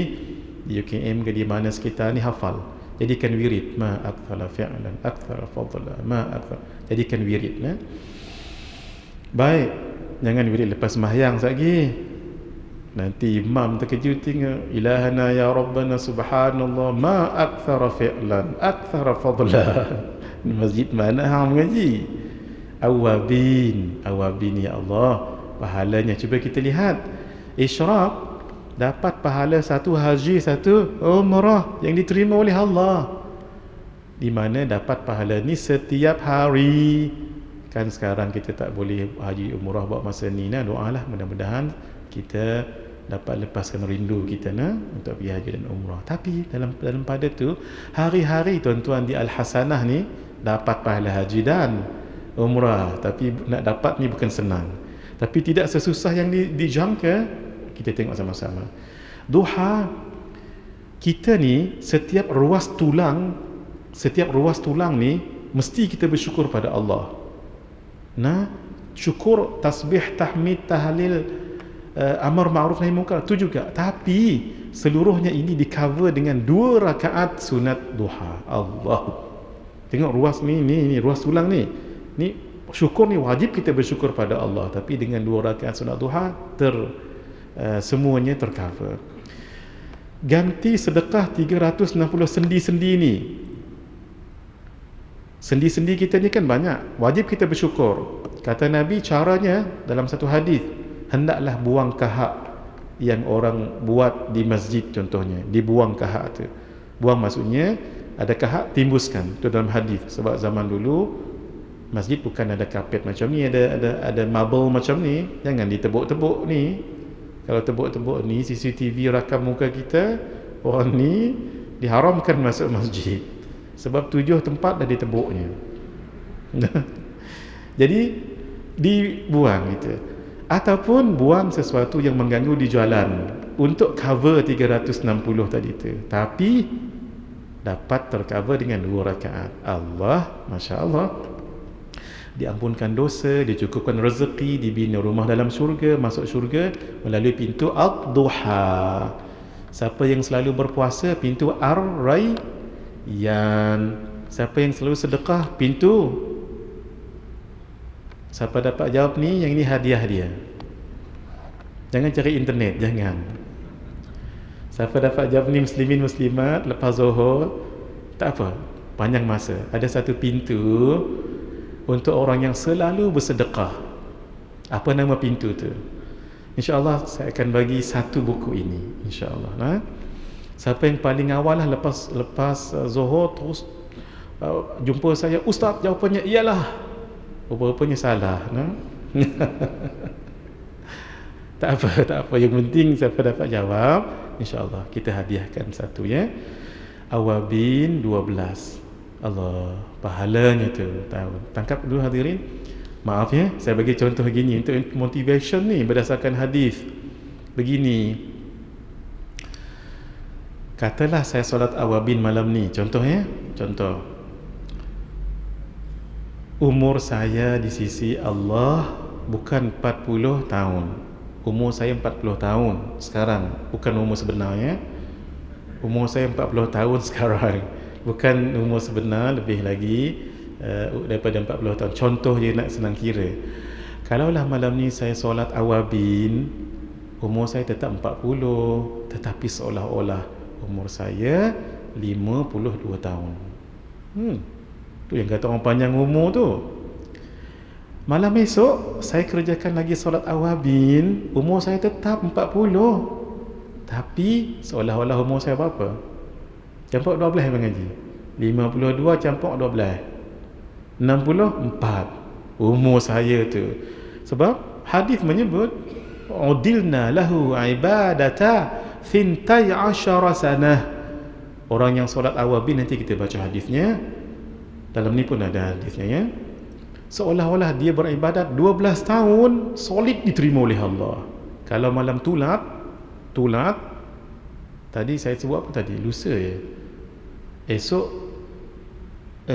di UKM ke di mana sekitar ni, hafal, jadikan wirid. Ma akthara fi'lan akthara fadla, ma akthara, jadikan wirid. Baik, jangan wirid lepas sembahyang lagi. Nanti imam terkejut tengok, ilahana ya rabbana subhanallah ma akthara fi'lan akthara fadla. Ni masjid mana hang mengaji? Awabin, awabin ya Allah, pahalanya cuba kita lihat. Isyraq dapat pahala satu haji, satu umrah yang diterima oleh Allah, di mana dapat pahala ni setiap hari. Kan sekarang kita tak boleh haji umrah buat masa ni, doalah mudah-mudahan kita dapat lepaskan rindu kita untuk pergi haji dan umrah. Tapi dalam pada tu, hari-hari tuan-tuan di Al-Hasanah ni dapat pahala haji dan umrah. Tapi nak dapat ni bukan senang, tapi tidak sesusah yang dijangka. Kita tengok sama-sama. Duha, kita ni setiap ruas tulang ni mesti kita bersyukur pada Allah. Syukur, tasbih, tahmid, tahlil, amar ma'ruf nahi munkar tu juga. Tapi seluruhnya ini di cover dengan 2 rakaat sunat duha. Allah, tengok ruas ni ruas tulang ni syukur ni wajib kita bersyukur pada Allah, tapi dengan 2 rakaat sunat duha semuanya tercover. Ganti sedekah 360 sendi-sendi ni. Sendi-sendi kita ni kan banyak, wajib kita bersyukur. Kata Nabi caranya dalam satu hadis, hendaklah buang kahak yang orang buat di masjid, contohnya dibuang kahak tu. Buang maksudnya ada kahak, timbuskan. Itu dalam hadis. Sebab zaman dulu masjid bukan ada kapet macam ni, ada marble macam ni. Jangan ditebuk-tebuk ni. Kalau tebuk-tebuk ni, CCTV rakam muka kita, orang ni diharamkan masuk masjid. Sebab 7 tempat dah ditebuknya. Jadi dibuang gitu. Ataupun buang sesuatu yang mengganggu di jalan untuk cover 360 tadi tu. Tapi dapat tercover dengan 2 rakaat. Allah, Masya Allah, diampunkan dosa, dicukupkan rezeki, dibina rumah dalam syurga, masuk syurga melalui pintu Ad-Duha. Siapa yang selalu berpuasa, pintu Ar-Rayyan. Siapa yang selalu sedekah, pintu. Siapa dapat jawab ni, yang ini hadiah dia. Jangan cari internet, jangan. Siapa dapat jawab ni, muslimin muslimat, lepas Zuhur, tak apa, panjang masa, ada satu pintu untuk orang yang selalu bersedekah. Apa nama pintu tu? InsyaAllah saya akan bagi satu buku ini, InsyaAllah. Siapa yang paling awal lah, lepas Zuhur terus jumpa saya, Ustaz, jawapannya ialah, rupanya salah. Tak apa, yang penting siapa dapat jawab, InsyaAllah kita hadiahkan satu ya. Awabin 12. Allah, pahalanya tu tahu. Tangkap dulu hadirin. Maaf ya, saya bagi contoh gini untuk motivation ni berdasarkan hadis. Begini, katalah saya solat awabin malam ni, contoh ya, contoh. Umur saya di sisi Allah bukan 40 tahun. Umur saya 40 tahun sekarang, bukan umur sebenarnya. Umur saya 40 tahun sekarang, bukan umur sebenar, lebih lagi daripada 40 tahun. Contoh je nak senang kira. Kalaulah malam ni saya solat awabin, umur saya tetap 40, tetapi seolah-olah umur saya 52 tahun. Tu yang kata orang panjang umur tu. Malam esok saya kerjakan lagi solat awabin, umur saya tetap 40, tapi seolah-olah umur saya berapa? Campak 12 yang mengaji. 52 campak 12, 64 umur saya tu. Sebab hadis menyebut udilna lahu ibadata 12 sanah. Orang yang solat awabin, nanti kita baca hadisnya. Dalam ni pun ada hadisnya ya. Seolah-olah dia beribadat 12 tahun, solid diterima oleh Allah. Kalau malam tulat, tulat. Tadi saya sebut apa tadi? Lusa ya. Esok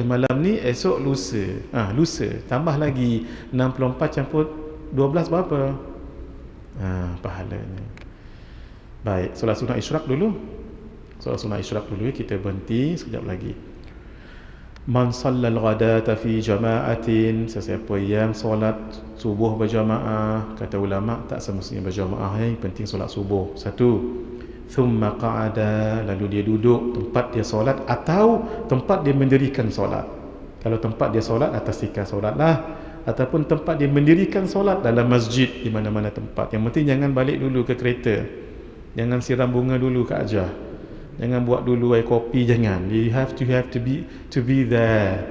malam ni, esok lusa. Lusa. Tambah lagi 64 campur 12 berapa? Pahalanya. Baik, solat sunat isyraq dulu. Solat sunat isyraq dulu, kita berhenti sekejap lagi. Man sallal ghadata fi jama'atin, sesiapa yang solat subuh berjamaah, kata ulama tak semestinya berjamaah, yang penting solat subuh. Satu, thumma qa'ada, lalu dia duduk tempat dia solat atau tempat dia mendirikan solat. Kalau tempat dia solat, atas tikar solatlah, ataupun tempat dia mendirikan solat dalam masjid, di mana-mana tempat. Yang penting jangan balik dulu ke kereta, jangan siram bunga dulu ke Hajah, jangan buat dulu air kopi, jangan. You have to be there.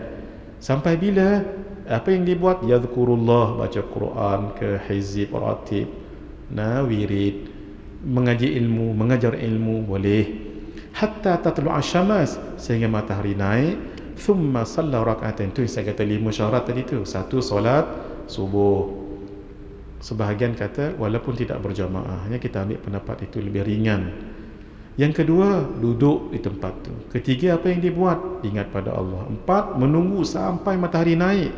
Sampai bila? Apa yang dibuat? Yadhkurullah, baca Quran ke hizib, ratib, wirid, mengaji ilmu, mengajar ilmu, boleh. Hatta tatlu'a syamas, sehingga matahari naik. Thumma salla rak'atain, tu saya kata 5 syarat tadi tu. Satu, solat subuh. Sebahagian kata walaupun tidak berjamaah, hanya kita ambil pendapat itu lebih ringan. Yang kedua, duduk di tempat tu. Ketiga, apa yang dibuat? Ingat pada Allah. 4, menunggu sampai matahari naik.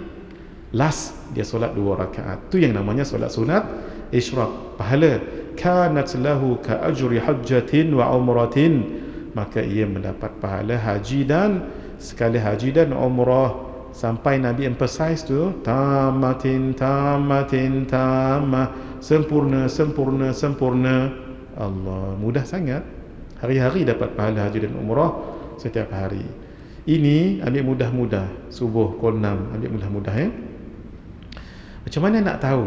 Last, dia solat 2 rakaat. Tu yang namanya solat sunat isyraq. Pahala kanat lahu ka ajri hajjatin wa umratin, maka ia mendapat pahala haji dan sekali haji dan umrah. Sampai Nabi emphasize tu, tamatin tamah, sempurna. Allah, mudah sangat. Hari-hari dapat pahala haji dan umrah setiap hari. Ini ambil mudah-mudah. Subuh pukul 6 ambil mudah-mudah ya. Macam mana nak tahu?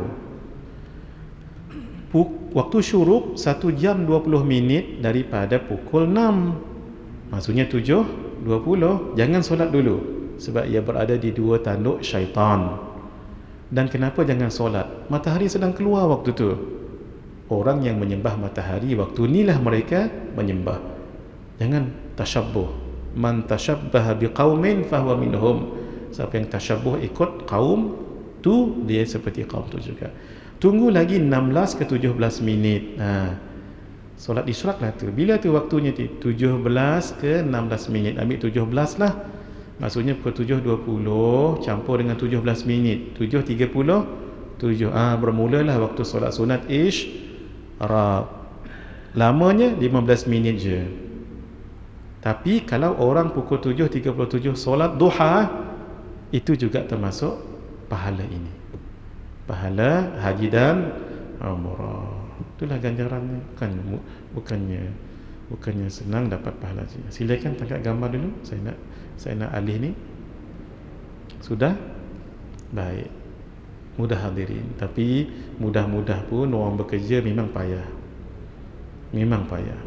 Waktu syuruk 1 jam 20 minit daripada pukul 6. Maksudnya 7:20. Jangan solat dulu, sebab ia berada di 2 tanduk syaitan. Dan kenapa jangan solat? Matahari sedang keluar waktu tu. Orang yang menyembah matahari waktu inilah mereka menyembah. Jangan tasyabbuh. Man tashabbaha biqaumin fahuwa minhum. Siapa yang tasyabbuh ikut kaum tu, dia seperti kaum tu juga. Tunggu lagi 16 ke 17 minit. Solat isyraq lah tu. Bila tu waktunya tu? 17 ke 16 minit. Ambil 17 lah. Maksudnya pukul 7.20 campur dengan 17 minit. 7.37. Bermulalah waktu solat sunat isyraq. Lamanya 15 minit je. Tapi kalau orang pukul 7.37 solat duha, itu juga termasuk pahala ini. Pahala haji dan umrah. Itulah ganjarannya. Bukannya senang dapat pahala. Silakan tangkap gambar dulu. Saya nak alih ni. Sudah? Baik. Mudah hadirin. Tapi mudah-mudah pun orang bekerja memang payah. Memang payah.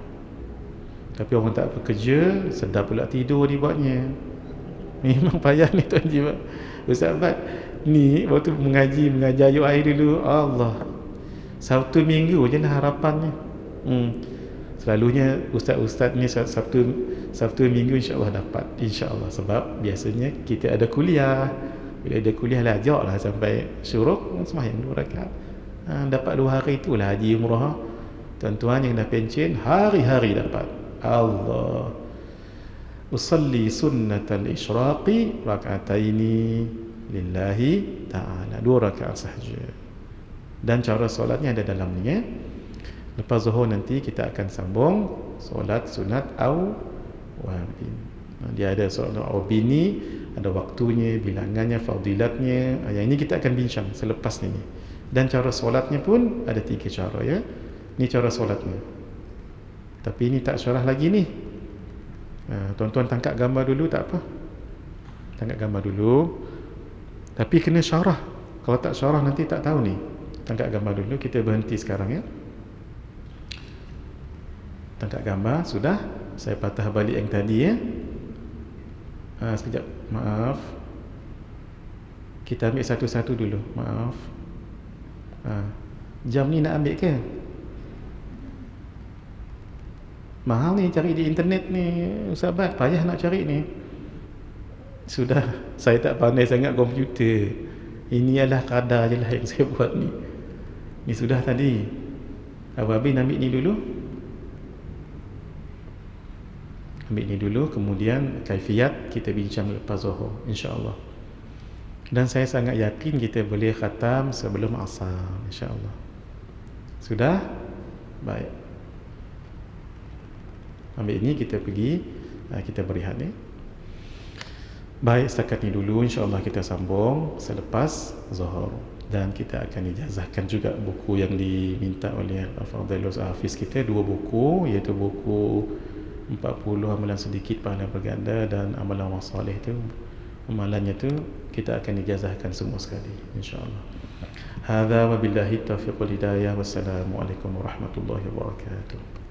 Tapi orang tak bekerja, sedap pula tidur dibuatnya. Memang payah ni tuan jiwa. Ustaz Abad ni waktu mengajar ayat air dulu, Allah, Sabtu Minggu je lah harapannya. Selalunya ustaz-ustaz ni Sabtu Minggu insya-Allah dapat, insya-Allah, sebab biasanya kita ada kuliah. Bila ada kuliah lah ajak lah sampai syuruk sembahyang 2 rakaat. Dapat 2 hari itulah haji umrah. Tuan-tuan yang dah pencen hari-hari dapat. Allah, usalli sunnatal isyraqi rak'ataini lillahi ta'ala, 2 rakaat sahaja. Dan cara solatnya ada dalam ni ya. Lepas zuhur nanti kita akan sambung solat sunat awabin. Dia ada solat awabin ni, ada waktunya, bilangannya, fadilatnya. Yang ini kita akan bincang selepas ni. Dan cara solatnya pun ada 3 cara ya. Ni cara solatnya. Tapi ini tak syarah lagi ni. Tuan-tuan tangkap gambar dulu tak apa. Tangkap gambar dulu. Tapi kena syarah. Kalau tak syarah nanti tak tahu ni. Tangkap gambar dulu. Kita berhenti sekarang ya. Tangkap gambar. Sudah. Saya patah balik yang tadi ya. Sekejap. Maaf. Kita ambil satu-satu dulu. Maaf. Jam ni nak ambil ke? Mahal ni cari di internet ni sahabat, payah nak cari ni. Sudah, saya tak pandai sangat komputer. Ini adalah kadar je lah yang saya buat ni. Ni sudah tadi. Abang ambil ni dulu. ambil ni dulu, kemudian kaifiat kita bincang lepas Zuhur insya-Allah. Dan saya sangat yakin kita boleh khatam sebelum Asar insya-Allah. Sudah? Baik. Ambil ini kita pergi, kita berehat ni. Baik, setakat ni dulu, insya-Allah kita sambung selepas Zuhur. Dan kita akan ijazahkan juga buku yang diminta oleh Al-Fadhil Hafiz kita, 2 buku, iaitu buku 40 amalan sedikit pahala berganda dan amalan orang soleh tu, amalannya tu kita akan ijazahkan semua sekali insya-Allah. Hadza wa billahi taufiq wal hidayah. Wassalamualaikum warahmatullahi wabarakatuh.